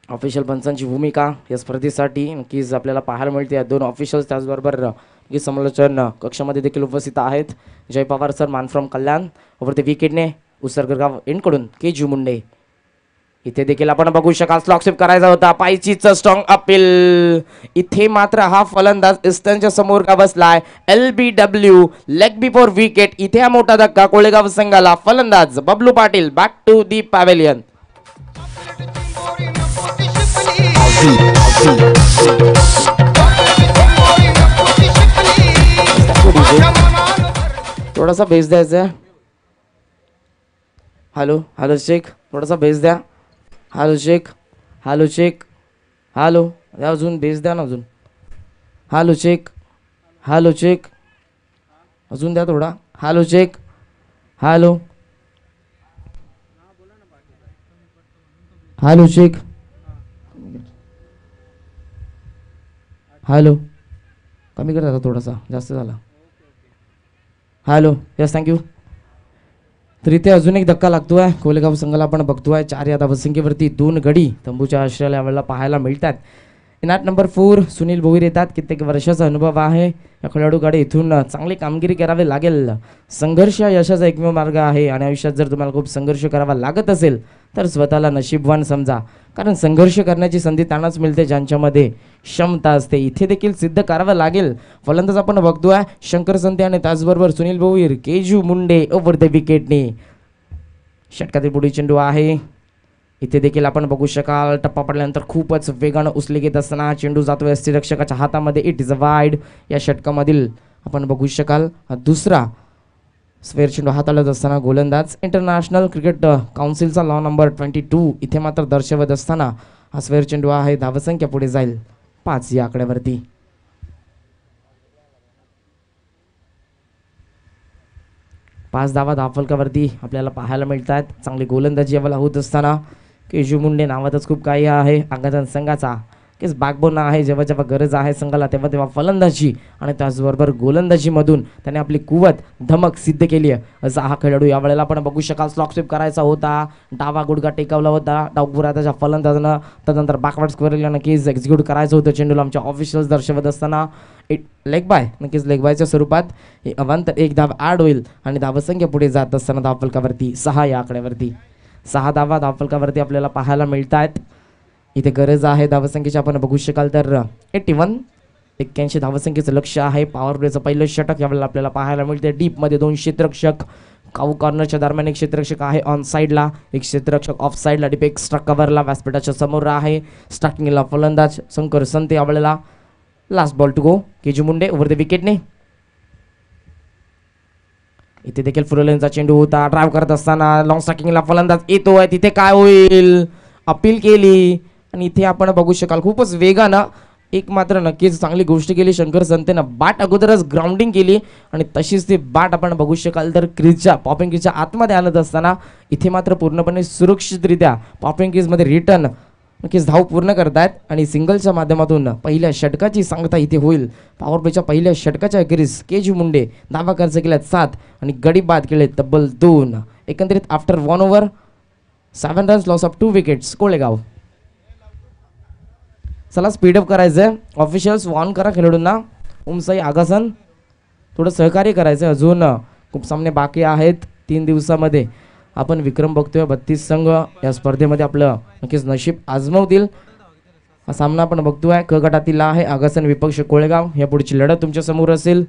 ऑफिशियल पंचांची भूमिका या स्पर्धेसाठी नक्कीच आपल्याला पाहायला मिळते. 2 ऑफिशियल्स त्याचबरोबर समालोचन कक्षामध्ये देखील उपस्थित आहेत. Jay Pawar sir man from Kalyan over the विकेटने उसरगरगाव एंडकडून केजू मुंडे. इथे देखील आपण बघू शकाल स्लॉक स्वीप करायचा होता. पायचीचं स्ट्रॉंग अपील. इथे मात्र हा फलंदाज इस्टनच्या समोर का बसलाय. LBW leg before wicket. इथे हा मोठा धक्का कोळेगाव संघाला. फलंदाज Bablu Patil back to the pavilion. थोडासा बेस द्यायचा. हॅलो शेख थोडासा बेस द्या. हॅलो शेख हॅलो अजून बेस द्या ना अजून. हॅलो शेख अजून द्या थोडा. Hello Shaikh hello Shaikh hello कमी करता थोडासा जास्त झाला. Hello yes thank you. तर इथे अजून एक धक्का लागतोय कोलेगाव संघाला. आपण बघतोय 4 या धावसंख्येवरती 2 गडी तंबूच्या आश्रयाला यावेळेला पाहायला मिळतात. इनाट नंबर 4 सुनील भोईर येतात. कित्येक वर्षाचा अनुभव आहे या खेळाडूकडे. इथून चांगली कामगिरी करावी लागेल. संघर्ष यशाचा एकमेव मार्ग आहे आणि आयुष्यात जर तुम्हाला खूप संघर्ष करावा लागत असेल तर स्वतःला नशीबवान समजा, कारण संघर्ष करण्याची संधी त्यांनाच मिळते ज्यांच्यामध्ये क्षमता असते. इथे देखील सिद्ध करावं लागेल. फलंदाज आपण बघतोय शंकर संते आणि त्याचबरोबर सुनील भोईर. केजू मुंडे ओव्हर द विकेटने. षटकातील पुढील चेंडू आहे. इथे देखील आपण बघू शकाल टप्पा पडल्यानंतर खूपच वेगानं उचले घेत असताना चेंडू जातोय यष्टीरक्षकाच्या हातामध्ये. It is a wide. या षटकामधील आपण बघू शकाल दुसरा स्क्वेअर चेंडू हाताळत असताना गोलंदाज इंटरनॅशनल क्रिकेट काउन्सिलचा लॉ नंबर 22 इथे मात्र दर्शवत असताना हा स्क्वेअर चेंडू आहे. धावसंख्या पुढे जाईल 5 या आकड्यावरती. पाच धावा धावफलकावरती आपल्याला पाहायला मिळतात. चांगली गोलंदाजी यावेळेला होत असताना केजू मुंडे नावातच खूप काही आहे. आगामी संघाचा केस बॅकबोन आहे. जेव्हा जेव्हा गरज आहे संघाला तेव्हा तेव्हा फलंदाजी आणि त्याचबरोबर गोलंदाजीमधून त्याने आपली कुवत धमक सिद्ध केली आहे. असा हा खेळाडू यावेळेला आपण बघू शकाल. स्लॉक स्वीप करायचा होता. डावा गुडघा टेकवला होता डावपुरा त्याच्या फलंदाजानं. त्यानंतर बॅकवर्ड स्क्वेअरला नक्कीच एक्झिक्यूट करायचं होतं चेंडूला. आमच्या ऑफिशियल्स दर्शवत असताना लेग बाय नक्कीच लेग बायच्या स्वरूपात हे अवांतर 1 धाव ॲड होईल आणि धावसंख्या पुढे जात असताना धावफलकावरती 6 या आकड्यावरती 6 धावा धावफलकावरती आपल्याला पाहायला मिळत आहेत. इथे गरज आहे धावसंख्येची आपण बघू शकाल तर 81 धावसंख्येचं लक्ष्य आहे. पॉवर प्लेचं पहिलं षटक यावेळेला आपल्याला पाहायला मिळते. डीपमध्ये 2 क्षेत्ररक्षक. काऊ कॉर्नरच्या दरम्यान एक क्षेत्ररक्षक आहे ऑन साईडला. एक क्षेत्ररक्षक ऑफ साईडला. डीप एक्स्ट्रा कव्हरला व्यासपीठाच्या समोर आहे. स्टार्टिंगला फलंदाज शंकर संते यावेळेला. Last ball to go. Keju Munde over the विकेटने. इथे देखील फुललेनचा चेंडू होता, ड्राईव्ह करत असताना लॉंग स्ट्रायकिंगला फलंदाज येतोय, तिथे काय होईल, अपील केली आणि इथे आपण बघू शकाल खूपच वेगानं एक मात्र नक्कीच चांगली गोष्ट केली शंकर संतेनं, बाट अगोदरच ग्राउंडिंग केली आणि तशीच ती बाट आपण बघू शकाल तर क्रीजच्या पॉपिंग क्रीजच्या आतमध्ये आणत असताना इथे मात्र पूर्णपणे सुरक्षितरित्या पॉपिंग क्रीजमध्ये रिटर्न नक्कीच धाव पूर्ण करतायत आणि सिंगलच्या माध्यमातून पहिल्या षटकाची सांगता इथे होईल. पॉवर प्लेच्या पहिल्या षटकाच्या अखेरीस केजी मुंडे धावा खर्च केल्यात 7 आणि गडी बाद केले तब्बल 2. एकंदरीत after 1 over 7 runs loss of 2 wickets Kolegaon. चला स्पीडअप करायचं आहे, ऑफिशियल्स वॉर्न करा खेळाडूंना. उमसाई आगासन थोडं सहकार्य करायचं आहे, अजून खूप सामने बाकी आहेत. 3 दिवसामध्ये आपण विक्रम बघतोय 32 संघ या स्पर्धेमध्ये आपलं नक्कीच नशीब आजमावतील. हा सामना आपण बघतोय क गटातील आहे आगासन विपक्ष कोळेगाव. या पुढची लढत तुमच्या समोर असेल.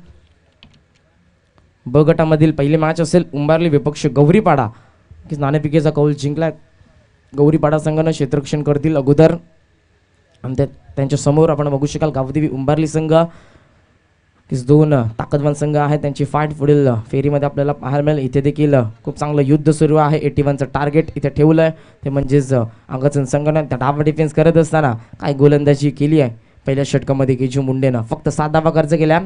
ब गटामधील पहिली मॅच असेल उंबारली विपक्ष गौरीपाडा. नक्कीच नाणेफेकीचा कौल जिंकलाय गौरीपाडा संघानं, क्षेत्ररक्षण करतील अगोदर आणि त्यांच्या समोर आपण बघू शकाल गावदेवी उंबारली संघ. 2 ताकदवान संघ आहेत, त्यांची फाईट पुढील फेरीमध्ये आपल्याला पाहायला मिळेल. इथे देखील खूप चांगलं युद्ध सुरू आहे. 81चं टार्गेट इथे ठेवलं आहे, ते म्हणजेच आगासन संघानं त्या धावा डिफेन्स करत असताना काय गोलंदाजी केली आहे पहिल्या षटकामध्ये केजू मुंडेनं. फक्त 7 धावा खर्च केल्या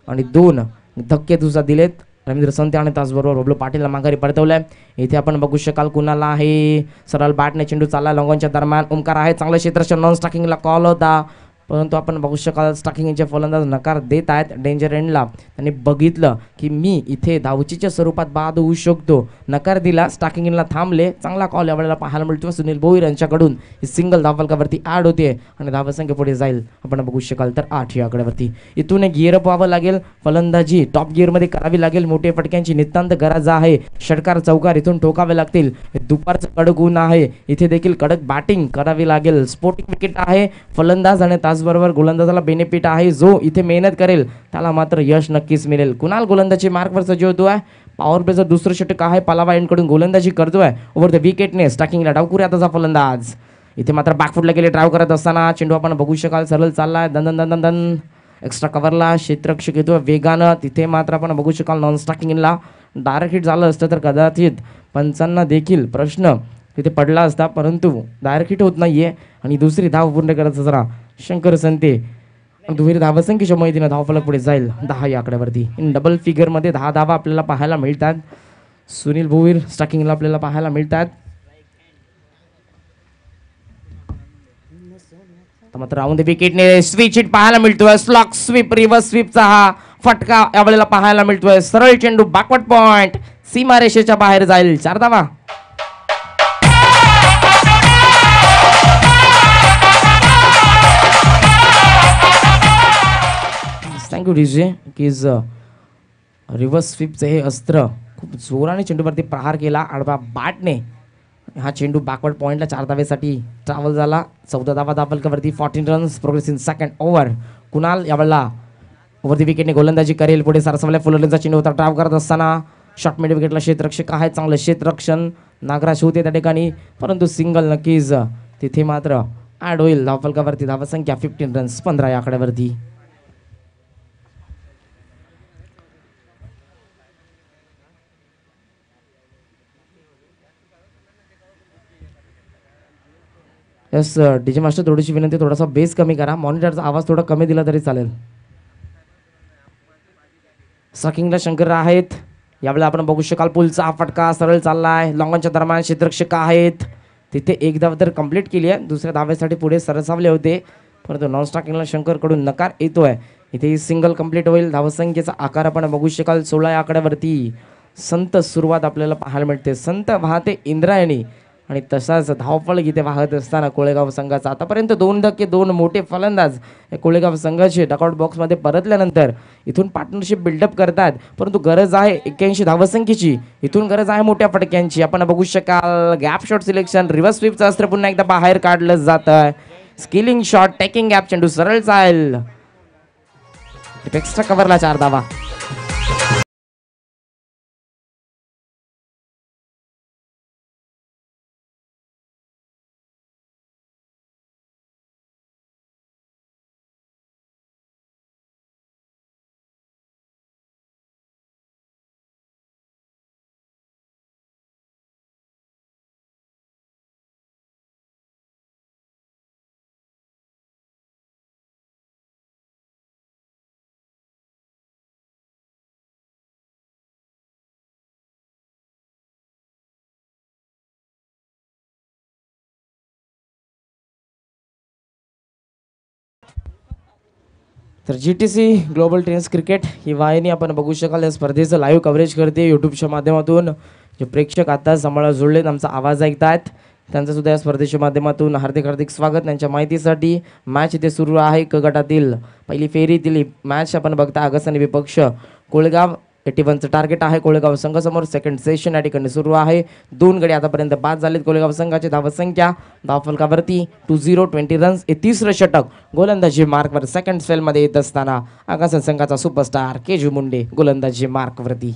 आणि 2 धक्के दुसरा दिलेत. रवींद्र संते आणि त्याचबरोबर बबलू पाटीलला माघारी परतवलंय. इथे आपण बघू शकाल कुणाला आहे सरळ बॅटने चेंडू चालला लॉंगॉनच्या दरम्यान. ओमकार आहे, चांगलं क्षेत्ररक्षण, नॉन स्ट्रायकिंगला कॉल होता परंतु आपण बघू शकाल स्ट्रायकिंगचे फलंदाज नकार देत आहेत. डेंजर एंडला त्यांनी बघितलं की मी इथे धावचीच्या स्वरूपात बाद होऊ शकतो, नकार दिला, स्ट्रायकिंगला थांबले. चांगला कॉल यावेळेला पाहायला मिळतो सुनील भोईर यांच्याकडून. ही सिंगल धावफलकावरती ॲड होते आणि धावसंख्या पुढे जाईल आपण बघू शकाल तर 8 या आकड्यावरती. इथून गिअर अप व्हावं लागेल, फलंदाजी टॉप गिअरमध्ये करावी लागेल. मोठे फटक्यांची नितांत गरज आहे. षटकार चौकार इथून ठोकावे लागतील. दुपारचं कडक ऊन आहे, इथे देखील कडक बॅटिंग करावी लागेल. स्पोर्टिंग विकेट आहे, फलंदाज आणि त्याचबरोबर गोलंदाजाला बेनिफिट आहे. जो इथे मेहनत करेल त्याला मात्र यश नक्कीच मिळेल. कुणाल गोलंदाजी मार्कवर सज्ज होतोय. पॉवर प्लेचं दुसरं षटक आहे, पलावा एंडकडून गोलंदाजी करतोय ओव्हर द विकेटने. स्ट्रायकिंगला डावकुऱ्या त्याचा फलंदाज इथे मात्र बॅकफुटला गेले ड्राईव्ह करत असताना चेंडू आपण बघू शकाल सरळ चाललाय. दन दन दन दन एक्स्ट्रा कव्हरला क्षेत्ररक्षक येतो वेगानं. तिथे मात्र आपण बघू शकाल नॉन स्ट्रायकिंगला डायरेक्ट हिट झालं असतं तर कदाचित पंचांना देखील प्रश्न तिथे पडला असता, परंतु डायरेक्ट हिट होत नाहीये आणि दुसरी धाव पूर्ण करत असताना शंकर संते दुहेरी धावसंख्येच्या मदतीनं धावफलक पुढे जाईल 10 या आकड्यावरती. इन डबल फिगरमध्ये 10 धावा आपल्याला पाहायला मिळतात. सुनील भोईर स्ट्रायकिंगला आपल्याला पाहायला मिळतात. मात्र राऊंड विकेटने स्विच हिट पाहायला मिळतोय. स्लॉक स्वीप रिव्हर्स स्वीपचा हा फटका यावेळेला पाहायला मिळतोय. सरळ चेंडू बॅकवर्ड पॉइंट सीमारेषेच्या बाहेर जाईल. 4 धावा. थँक्यू डीजे कीज रिव्हर्स स्वीपचे हे अस्त्र खूप जोराने चेंडूवरती प्रहार केला आडवा बॅटने. हा चेंडू बॅकवर्ड पॉईंटला 4 धावेसाठी ट्रॅव्हल झाला. 14 धावा धावफलकावरती 14 runs progress in second over. Kunal यावेळेला ओव्हर द विकेटने गोलंदाजी करेल. पुढे सरसवल्या फुलरचा चेंडू होता ड्राईव्ह करत असताना शॉर्ट मिड विकेटला क्षेत्ररक्षक आहे, चांगलं क्षेत्ररक्षण नागराज होते त्या ठिकाणी, परंतु सिंगल नक्कीच तिथे मात्र ॲड होईल. धावफलकावरती धावसंख्या 15 रन्स 15 या आकड्यावरती. यस डीजे मास्टर थोडीशी विनंती, थोडासा बेस कमी करा. मॉनिटरचा आवाज थोडा कमी दिला तरी चालेल. स्ट्रायकिंगला शंकर आहेत. यावेळेला आपण बघू शकाल पुलचा हा फटका सरळ चाललाय. लॉंगॉनच्या दरम्यान क्षेत्ररक्षक आहेत, तिथे एक धाव तर कंप्लीट केली आहे. दुसऱ्या धावेसाठी पुढे सरसावले होते, परंतु नॉन स्ट्रायकिंगला शंकरकडून नकार येतोय. इथे सिंगल कंप्लीट होईल. धावसंख्येचा आकार आपण बघू शकाल 16 या आकड्यावरती. संत सुरुवात आपल्याला पाहायला मिळते. संत वाहते इंद्रायणी आणि तसाच धावफळ इथे वाहत असताना कोळेगाव संघाचा आतापर्यंत 2 धक्के 2 मोठे फलंदाज या कोळेगाव संघाचे डकआउट बॉक्समध्ये परतल्यानंतर इथून पार्टनरशिप बिल्डअप करतात, परंतु गरज आहे 81 धावसंख्येची. इथून गरज आहे मोठ्या फटक्यांची. आपण बघू शकाल गॅप शॉट सिलेक्शन रिव्हर्स स्वीपचं अस्त्र पुन्हा एकदा बाहेर काढलं जातं. स्किलिंग शॉट टेकिंग गॅप चेंडू सरळ जाईल. एक्स्ट्रा कव्हरला 4 धावा. तर GTC ग्लोबल टेनिस क्रिकेट ही वाहिनी आपण बघू शकाल या स्पर्धेचं लाईव्ह कव्हरेज करते यूट्यूबच्या माध्यमातून. जे प्रेक्षक आता आम्हाला जुळलेत, आमचा आवाज ऐकतायत, त्यांचं सुद्धा या स्पर्धेच्या माध्यमातून हार्दिक हार्दिक स्वागत. त्यांच्या माहितीसाठी मॅच इथे सुरू आहे. क गटातील पहिली फेरीतील मॅच आपण बघता. आगस आणि विपक्ष कोळगाव 81चं टार्गेट आहे कोळगाव संघासमोर. सेकंड सेशन या ठिकाणी सुरू आहे. 2 गडी आतापर्यंत बाद झालेत कोळगाव संघाची. धावसंख्या धावफलकावरती 20 रन्स. हे तिसरं षटक गोलंदाजी मार्कवर सेकंड स्पेलमध्ये येत असताना आगासन संघाचा सुपरस्टार केजू मुंडे गोलंदाजी मार्कवरती.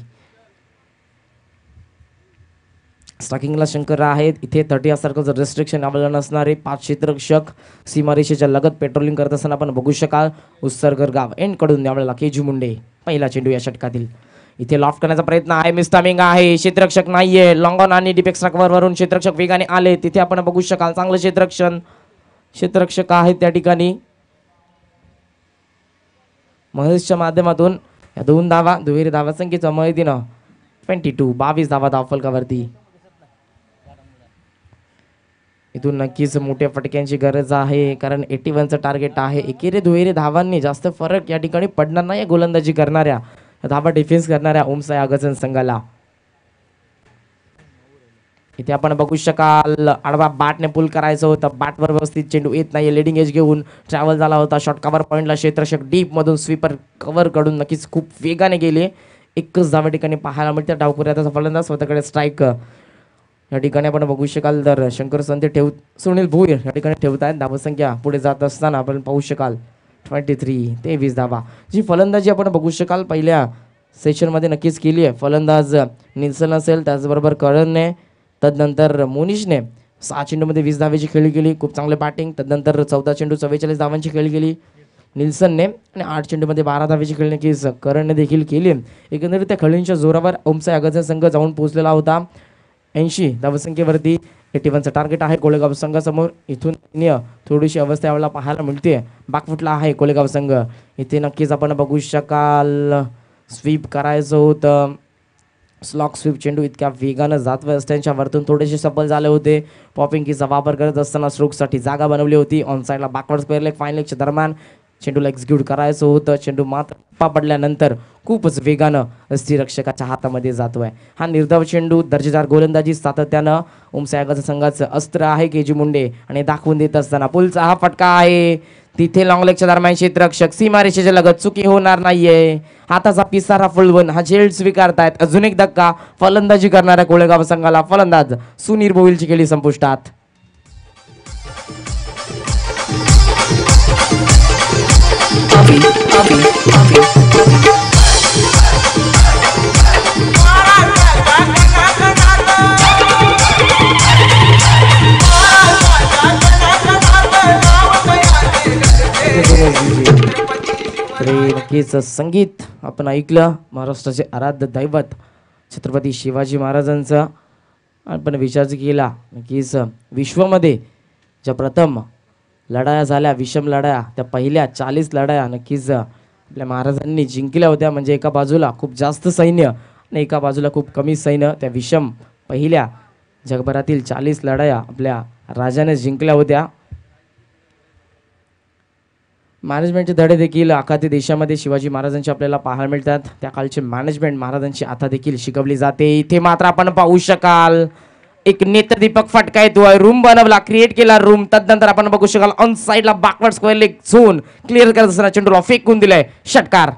स्ट्रायकिंगला शंकर आहेत. इथे 30 सर्कलचं रिस्ट्रिक्शन अवलंबून असणारे 5 क्षेत्ररक्षक सीमारेषेच्या लगत पेट्रोलिंग करत असताना आपण बघू शकाल. उत्सर्गर गाव एंडकडून यावेळेला केजू मुंडे पहिला चेंडू या षटकातील. इथे लॉफ्ट करण्याचा प्रयत्न आहे. मिस्टामिंग आहे. क्षेत्ररक्षक नाहीये. लॉंग ऑन आणि डिपेक्स वरून क्षेत्ररक्षक वेगाने आले. तिथे आपण बघू शकाल चांगलं क्षेत्ररक्षक आहेत त्या ठिकाणी. महेशच्या माध्यमातून या 2 धावा दुहेरी धावा संख्येच्या मदतीनं 22 धावा धावफलकावरती. इथून नक्कीच मोठ्या फटक्यांची गरज आहे, कारण 81चं टार्गेट आहे. एकेरी दुहेरी धावांनी जास्त फरक या ठिकाणी पडणार नाही गोलंदाजी करणाऱ्या, धावा डिफेन्स करणाऱ्या ओमसाई आगसन संघाला. इथे आपण बघू शकाल आडवा बॅटने पुल करायचं होतं. बॅटवर व्यवस्थित चेंडू येत नाही. लिडिंग एज घेऊन ट्रॅव्हल झाला होता. शॉर्ट कव्हर पॉईंटला क्षेत्ररक्षक डीप मधून स्वीपर कव्हर कडून नक्कीच खूप वेगाने गेले. एकच धावा ठिकाणी पाहायला मिळते. डावखुऱ्याचा फलंदाज स्वतःकडे स्ट्राईक या ठिकाणी आपण बघू शकाल. तर शंकर संते सुनील भोईर या ठिकाणी ठेवतायत. धावसंख्या पुढे जात असताना आपण पाहू शकाल 23 धावा. जी फलंदाजी आपण बघू शकाल पहिल्या सेशनमध्ये नक्कीच केली आहे. फलंदाज निल्सन असेल, त्याचबरोबर करणने, तदनंतर मोनिशने 6 चेंडूमध्ये 20 धावेची खेळी केली. खूप चांगले बॅटिंग. तदनंतर 14 चेंडू 44 धावांची खेळी केली निल्सनने आणि 8 चेंडूमध्ये 12 धावेची खेळी नक्कीच करणने देखील केली. एकंदरीत त्या खेळींच्या जोरावर ओमसाई आगसन संघ जाऊन पोहोचलेला होता. 80 धावसंख्येवरती 81चं टार्गेट आहे कोळेगाव संघासमोर. इथून थोडीशी अवस्था यावेळेला पाहायला मिळते. बॅकफुटला आहे कोळेगाव संघ. इथे नक्कीच आपण बघू शकाल स्वीप करायचं होतं. स्लॉक स्वीप चेंडू इतक्या वेगानं जात त्यांच्या वरतून थोडेसे सफल झाले होते. पॉपिंग कीचा वापर करत असताना स्ट्रोकसाठी जागा बनवली होती. ऑन साईडला बॅकवर्ड स्क्वेअर लेग फाईन लेगच्या दरम्यान चेंडूला एक्झिक्यूट करायचं होतं. चेंडू मात्र पडल्यानंतर खूपच वेगानं अस्थिरक्षकाच्या हातामध्ये जातोय. हा निर्धाव चेंडू दर्जेदार गोलंदाजी सातत्यानं ओमसाई आगसन संघाचं अस्त्र आहे केजू मुंडे आणि दाखवून देत असताना पुलचा हा फटका आहे. तिथे लॉंग लेगच्या दरम्यान क्षेत्ररक्षक सीमारेषेच्या लगत चुकी होणार नाहीये. हाताचा पिसारा फुलवून हा झेल स्वीकारतायत. अजून एक धक्का फलंदाजी करणाऱ्या कोळेगाव संघाला. फलंदाज सुनील भोईरची केली संपुष्टात. नक्कीच संगीत आपण ऐकलं. महाराष्ट्राचे आराध्य दैवत छत्रपती शिवाजी महाराजांचा आपण विचार केला. नक्कीच विश्वामध्ये ज्या प्रथम लढाया झाल्या, विषम लढाया, त्या पहिल्या 40 लढाया नक्कीच आपल्या महाराजांनी जिंकल्या होत्या. म्हणजे एका बाजूला खूप जास्त सैन्य आणि एका बाजूला खूप कमी सैन्य. त्या विषम पहिल्या जगभरातील 40 लढाया आपल्या राजाने जिंकल्या होत्या. मॅनेजमेंटचे धडे देखील आखाती देशामध्ये शिवाजी महाराजांचे आपल्याला पाहायला मिळतात. त्या काळचे मॅनेजमेंट महाराजांची आता देखील शिकवली जाते. इथे मात्र आपण पाहू शकाल एक नेत्रदीपक फटका येतोय. रूम बनवला, क्रिएट केला रूम. तदनंतर आपण बघू शकाल ऑन साईडला backward square leg zone clear करत असताना चेंडूला फेकून दिलाय. षटकार.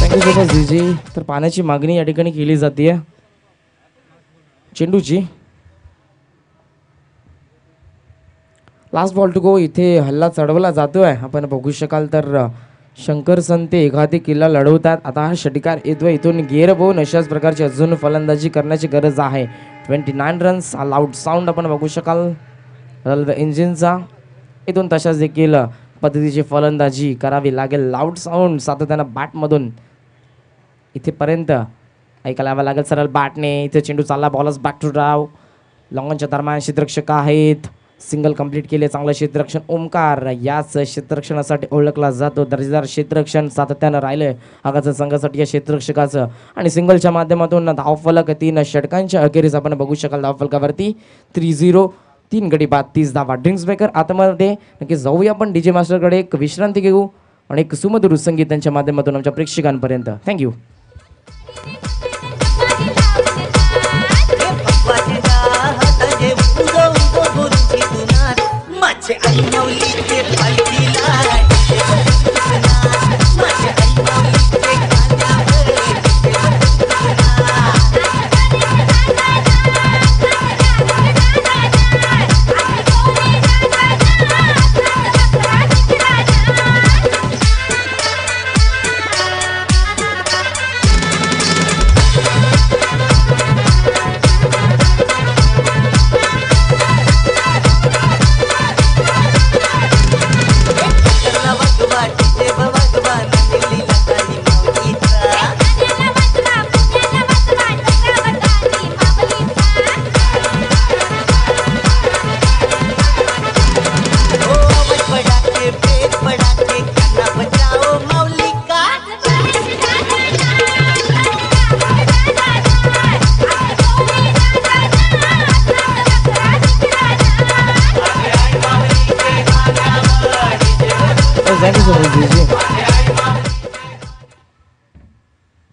थँक्यू सो मच जीजी. तर पाण्याची मागणी या ठिकाणी केली जाते चेंडूची. Last ball to go. इथे हल्ला चढवला जातोय. आपण बघू शकाल तर शंकर संते एखादी किल्ला लढवतात. आता हा षटकार येतोय. इथून गेअर होऊन अशाच प्रकारची अजून फलंदाजी करण्याची गरज आहे. 29 रन्स हा लाऊड साऊंड आपण बघू शकाल रेल्वे इंजिनचा. इथून तशाच देखील पद्धतीची फलंदाजी करावी लागेल. लाऊड साऊंड सातत्यानं बॅटमधून इथेपर्यंत ऐकायला यावं लागेल. सरळ बॅटने इथे चेंडू चालला. बॉलच बॅक टू ड्राव. लॉंगनच्या दरम्यान क्षेत्ररक्षक आहेत. सिंगल कंप्लीट केले. चांगलं क्षेत्ररक्षण ओमकार याच क्षेत्ररक्षणासाठी ओळखला जातो. दर्जेदार क्षेत्ररक्षण सातत्यानं राहिलंय आगाचं संघासाठी या क्षेत्ररक्षकाचं. आणि सिंगलच्या माध्यमातून धावफलक 3 षटकांच्या अखेरीस आपण बघू शकाल धावफलकावरती 3-0 3 गडी बाद 30 धावा. ड्रिंक्स ब्रेकर आतमध्ये नक्की जाऊया आपण डीजे मास्टरकडे, एक विश्रांती घेऊ आणि एक सुमधुर संगीत त्यांच्या माध्यमातून आमच्या प्रेक्षकांपर्यंत. थँक्यू.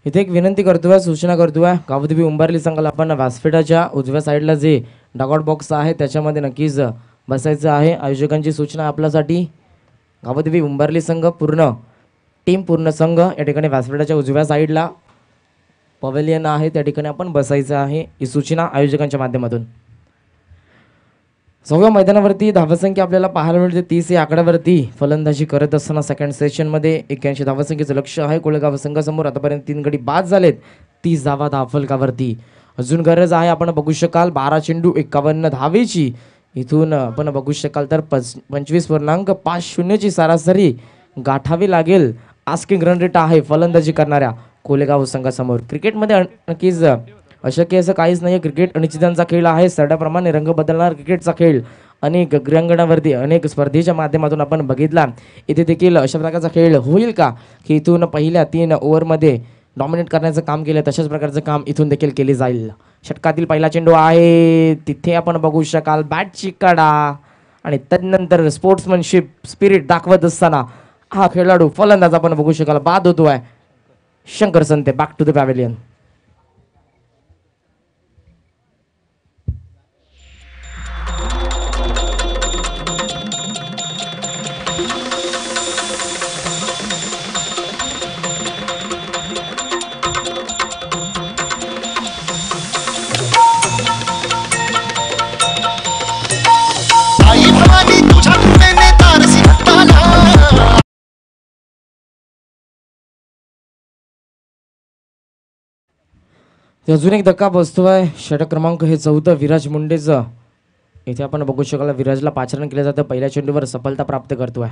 इथे एक विनंती करतोय, सूचना करतोय. गावदेवी उंबारली संघाला आपण व्यासपीठाच्या उजव्या साईडला जे डगआउट बॉक्स आहे त्याच्यामध्ये नक्कीच बसायचं आहे. आयोजकांची सूचना आपल्यासाठी. गावदेवी उंबारली संघ पूर्ण टीम पूर्ण संघ या ठिकाणी व्यासपीठाच्या उजव्या साईडला पवेलियन आहे त्या ठिकाणी आपण बसायचं आहे. ही सूचना आयोजकांच्या माध्यमातून. 6व्या मैदानावरती धावसंख्या आपल्याला पाहायला मिळते 30 या आकड्यावरती फलंदाजी करत असताना सेकंड सेशनमध्ये 81 धावसंख्येचं लक्ष आहे कोळेगाव संघासमोर. आतापर्यंत 3 गडी बाद झालेत 30 धावा धावफलकावरती. अजून गरज आहे आपण बघू शकाल 12 चेंडू 51 धावेची. इथून आपण बघू शकाल तर 25.50 ची सरासरी गाठावी लागेल. आस्किंग रन रेट आहे फलंदाजी करणाऱ्या कोलेगाव संघासमोर. क्रिकेटमध्ये नक्कीच अशक्य असं काहीच नाही. क्रिकेट अनिश्चितांचा खेळ आहे. सरड्याप्रमाणे रंग बदलणार क्रिकेटचा खेळ. अनेक क्रीडांगणावरती अनेक स्पर्धेच्या माध्यमातून आपण बघितला. इथे देखील अशा प्रकारचा खेळ होईल का की इथून पहिल्या 3 ओव्हरमध्ये डॉमिनेट करण्याचं काम केलं तशाच प्रकारचं काम इथून देखील केले जाईल. षटकातील पहिला चेंडू आहे तिथे आपण बघू शकाल बॅटची कडा आणि तदनंतर स्पोर्ट्समनशिप स्पिरिट दाखवत असताना हा खेळाडू फलंदाज आपण बघू शकाल बाद होतोय. Shankar संते back to the pavilion. अजून एक धक्का बसतोय. षटक क्रमांक हे 14 विराज मुंडेचं. इथे आपण बघू शकाल विराजला पाचारण केलं जातं. पहिल्या चेंडूवर सफलता प्राप्त करतोय.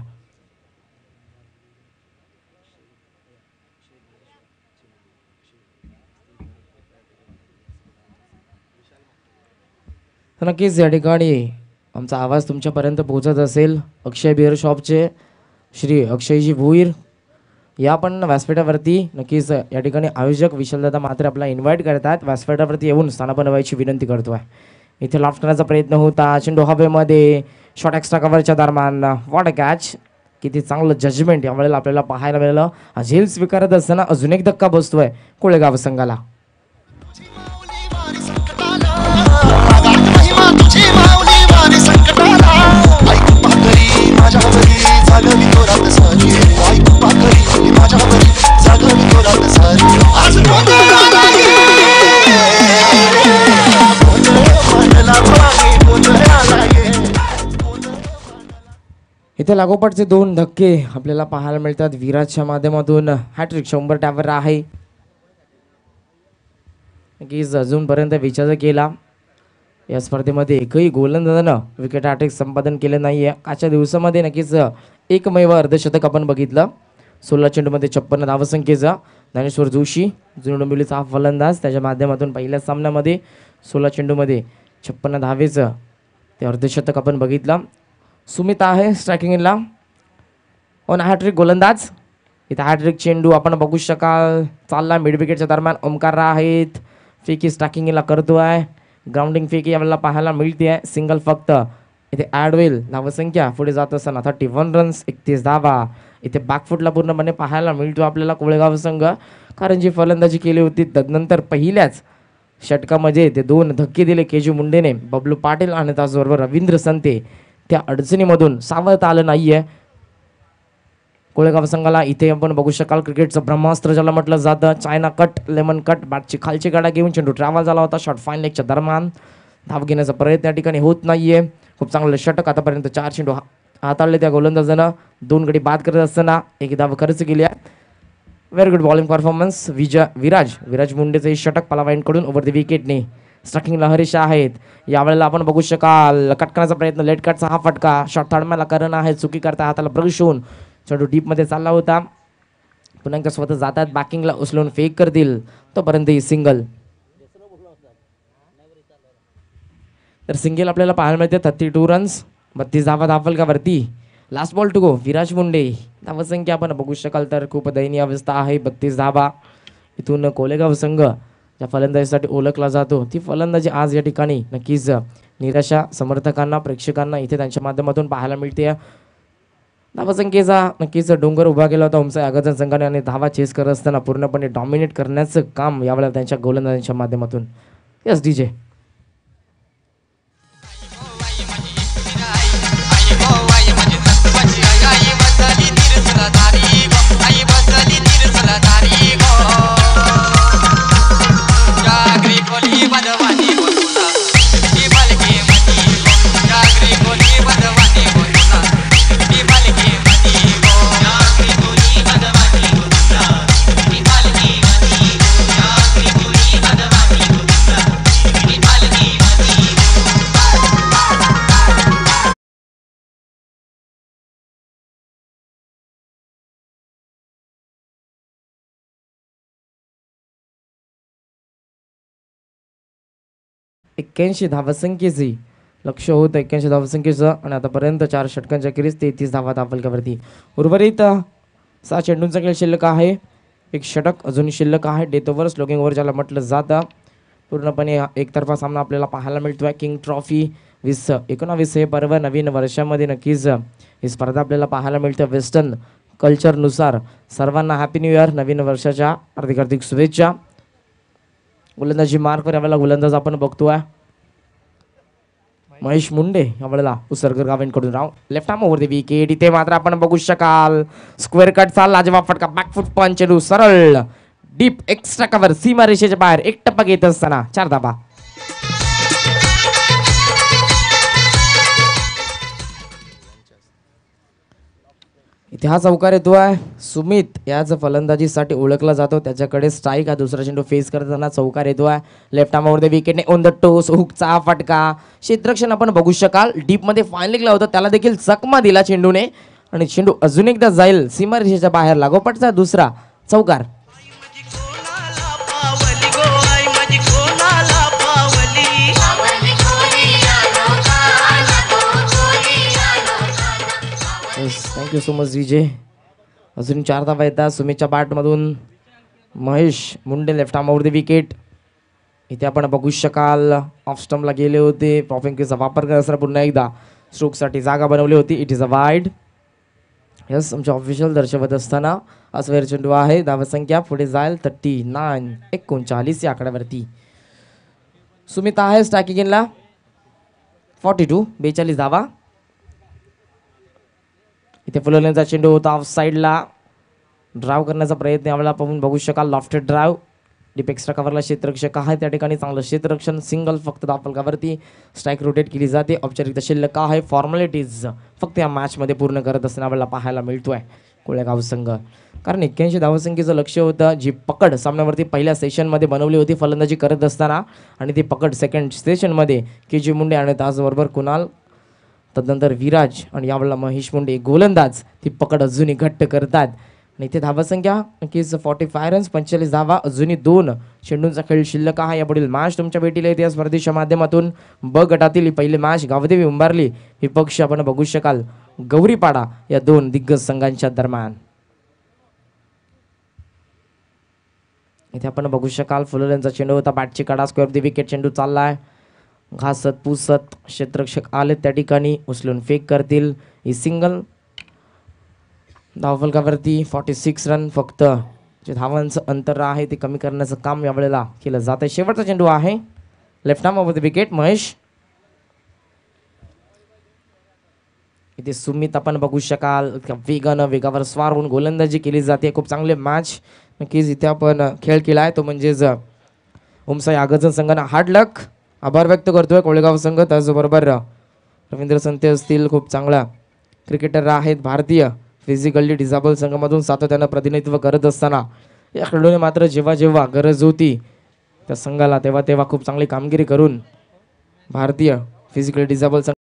नक्कीच या ठिकाणी आमचा आवाज तुमच्यापर्यंत पोहोचत असेल. अक्षय बिअर शॉपचे श्री अक्षयजी भोईर या पण व्यासपीठावरती नक्कीच या ठिकाणी आयोजक विशालदादा मात्र आपल्याला इन्व्हाइट करतात. व्यासपीठावरती येऊन स्थान बनवायची विनंती करतोय. इथे लॉफ्ट करण्याचा प्रयत्न होता. चेंडू हवेमध्ये शॉर्ट एक्स्ट्रा कव्हरच्या दरम्यान वॉट अ कॅच. किती चांगलं जजमेंट यावेळेला आपल्याला पाहायला मिळालं. झेल स्वीकारत असताना अजून एक धक्का बसतोय कोळेगाव संघाला. इथे लागोपाठचे 2 धक्के आपल्याला पाहायला मिळतात. विराजच्या माध्यमातून हॅट्रिक 100 टॅवर आहे. नक्कीच अजूनपर्यंत विचार केला या स्पर्धेमध्ये एकही गोलंदाजानं विकेट हॅट्रिक संपादन केलं नाही आहे. आजच्या दिवसामध्ये नक्कीच एकमेव अर्धशतक आपण बघितलं. 16 चेंडूमध्ये 56 धावसंख्येचा ज्ञानेश्वर जोशी जुनी डोंबिवलीचा हा फलंदाज. त्याच्या माध्यमातून पहिल्या सामन्यामध्ये 16 चेंडूमध्ये 56 धावेचं ते अर्धशतक आपण बघितलं. सुमित आहे स्ट्रायकिंग इनला ऑन हॅट्रिक गोलंदाज. इथं हॅट्रिक चेंडू आपण बघू शकाल चालला मिड विकेटच्या दरम्यान. ओमकार आहेत फेकी स्ट्रायकिंग इनला करतो आहे. ग्राउंडिंग फेकी यावेळेला पाहायला मिळते आहे. सिंगल फक्त इथे ॲड होईल. धावसंख्या पुढे जात असताना 31 रन्स 31 धावा. इथे बॅकफुटला पूर्णपणे पाहायला मिळतो आपल्याला कोळेगाव संघ, कारण जी फलंदाजी केली होती तदनंतर पहिल्याच षटकामध्ये ते 2 धक्के दिले केजी मुंडेने. बबलू पाटील आणि त्याचबरोबर रवींद्र संते त्या अडचणीमधून सावरता आलं नाहीये कोळेगाव संघाला. इथे आपण बघू शकाल क्रिकेटचं ब्रह्मास्त्र ज्याला म्हटलं जातं. चायना कट लेमन कट बॅटची खालची गाडा घेऊन चेंडू ट्रॅव्हल झाला होता. शॉर्ट फाईन लेगच्या दरम्यान धाव घेण्याचा प्रयत्न या ठिकाणी होत नाहीये. खूप चांगलं षटक आतापर्यंत 4 चेंडू हाताळले त्या गोलंदाजानं. 2 गडी बाद करत असताना 1 धाव खर्च केली आहे. Very good bowling performance. Viraj मुंडेचं हे षटक पलावाईंकडून ओव्हर द विकेटने. स्ट्रायकिंगला हरीश आहेत. यावेळेला आपण बघू शकाल कट करण्याचा प्रयत्न. लेट कटचा हा फटका. शॉर्ट थर्डमॅनला करण आहे. चुकी करता हाताला ब्रश होऊन चेंडू डीपमध्ये चालला होता. पुन्हा एकदा स्वतः जातात बॅकिंगला उचलून फेक करतील तोपर्यंत ही सिंगल. तर सिंगल आपल्याला पाहायला मिळते. 32 रन्स 32 धावा धावल का वरती. Last ball to go. Viraj Munde धावसंख्या आपण बघू शकाल तर खूप दयनीय अवस्था आहे. 32 धावा. इथून कोलेगाव संघ ज्या फलंदाजीसाठी ओळखला जातो ती फलंदाजी आज या ठिकाणी नक्कीच निराशा समर्थकांना प्रेक्षकांना इथे त्यांच्या माध्यमातून पाहायला मिळते. धावसंख्येचा नक्कीच डोंगर उभा केला होता उमसा आगाजन संघाने आणि धावा चेस करत असताना पूर्णपणे डॉमिनेट करण्याचं काम यावेळेला त्यांच्या गोलंदाजांच्या माध्यमातून. Yes DJ. एक्क्याऐंशी धावसंख्येचे लक्ष होतं. 81 धावसंख्येचं आणि आतापर्यंत 4 षटकांच्या खेरीज 33 धावा धावलकावरती. उर्वरित 6 चेंडूंचा खेळ शिल्लक आहे. 1 षटक अजूनही शिल्लक आहे. डेथ ओव्हर स्लोकिंग ओव्हर ज्याला म्हटलं जातं. पूर्णपणे एकतर्फा सामना आपल्याला पाहायला मिळतो आहे. किंग ट्रॉफी 2019 हे पर्व नवीन वर्षामध्ये नक्कीच ही स्पर्धा आपल्याला पाहायला मिळते. वेस्टर्न कल्चरनुसार सर्वांना हॅपी न्यू इयर. नवीन वर्षाच्या हार्दिक हार्दिक शुभेच्छा. गोलंदाजी मार्कवर यावेळेला गोलंदाज आपण बघतोय महेश मुंडे. यावेळेला उसरकर गावेंकडून Rao left arm over the wicket. इथे मात्र आपण बघू शकाल स्क्वेअर कटचा लाजवाब फटका. बॅकफुट पंच चेंडू सरळ डीप एक्स्ट्रा कव्हर सीमा रेषेच्या बाहेर. 1 टप्पा घेत असताना 4 धाबा. इथे हा चौकार येतोय. सुमित याच फलंदाजीसाठी ओळखला जातो. त्याच्याकडे स्ट्राईक हा दुसरा चेंडू फेस करताना चौकार येतोय. लेफ्ट आर्म ओव्हर द विकेटने ऑन द टोस हुकचा फटका. क्षेत्ररक्षण आपण बघू शकाल डीपमध्ये फाईन लेगला होता. त्याला देखील चकमा दिला चेंडूने आणि चेंडू अजून एकदा जाईल सीमा रेषेच्या बाहेर. लागोपाठचा दुसरा चौकार. Thank you so much DJ. अजून 4 धावा येतात सुमितच्या बॅटमधून. Mahesh Munde left arm over the wicket. इथे आपण बघू शकाल ऑफ स्टंपला गेले होते. प्रॉफिंगचा वापर करत असताना पुन्हा एकदा स्ट्रोकसाठी जागा बनवली होती. It is a wide. Yes आमच्या ऑफिशियल दर्शवत असताना अस्वेर चेंडू आहे. धावसंख्या पुढे जाईल 39 39 या आकड्यावरती. सुमित आहे स्ट्रायकिंग इनला 42 42 धावा. इथे फुलवण्याचा चेंडू होता ऑफ साईडला. ड्राव करण्याचा प्रयत्न यावेळेला आपण बघू शकाल. लॉफ्टेड ड्राव डीप एक्स्ट्रा कव्हरला क्षेत्ररक्षक आहे त्या ठिकाणी. चांगलं क्षेत्ररक्षण. सिंगल फक्त धावफलकावरती. स्ट्राईक रोटेट केली जाते. औपचारिकता शिल्लक आहे. फॉर्मॅलिटीज फक्त या मॅचमध्ये पूर्ण करत असताना आपल्याला पाहायला मिळतोय कोळेगाव संघ. कारण 81 धावसंख्येचं लक्ष होतं. जी पकड सामन्यावरती पहिल्या सेशनमध्ये बनवली होती फलंदाजी करत असताना आणि ती पकड सेकंड सेशनमध्ये केजी मुंडे आणि त्याचबरोबर कुणाल तदनंतर विराज आणि यावेळेला महेश मुंडे गोलंदाज ती पकड अजूनही घट्ट करतात. आणि इथे धावसंख्या नक्कीच 45 रन्स 45 धावा अजूनही 2 चेंडूंचा खेळ शिल्लक आहे. यापुढील मॅच तुमच्या भेटीला येते या स्पर्धेच्या माध्यमातून. ब गटातील ही पहिली मॅच गावदेवी उंबारली विपक्ष आपण बघू शकाल गौरीपाडा या 2 दिग्गज संघांच्या दरम्यान. इथे आपण बघू शकाल फुलऱ्यांचा चेंडू होता, बॅटची कडा स्क्वेअर दी विकेट चेंडू चाललाय. घासत पुसत क्षेत्ररक्षक आले त्या ठिकाणी उचलून फेक करतील. ही सिंगल धावफलकावरती 46 रन. फक्त जे धावांचं अंतर आहे ते कमी करण्याचं काम यावेळेला केलं जात आहे. शेवटचा चेंडू आहे left arm of the wicket Mahesh. इथे सुमित आपण बघू शकाल वेगावर स्वार होऊन गोलंदाजी केली जाते. खूप चांगले मॅच नक्कीच इथे आपण खेळ केला आहे तो म्हणजेच उमसाई आगजन संघानं हार्ड लक आभार व्यक्त करतोय कोळेगाव संघ. त्याचबरोबर रवींद्र संते असतील खूप चांगला क्रिकेटर आहेत भारतीय फिजिकली डिझेबल संघामधून सातत्यानं प्रतिनिधित्व करत असताना या खेळाडूने मात्र जेव्हा जेव्हा गरज होती त्या संघाला तेव्हा तेव्हा खूप चांगली कामगिरी करून भारतीय फिजिकली डिझेबल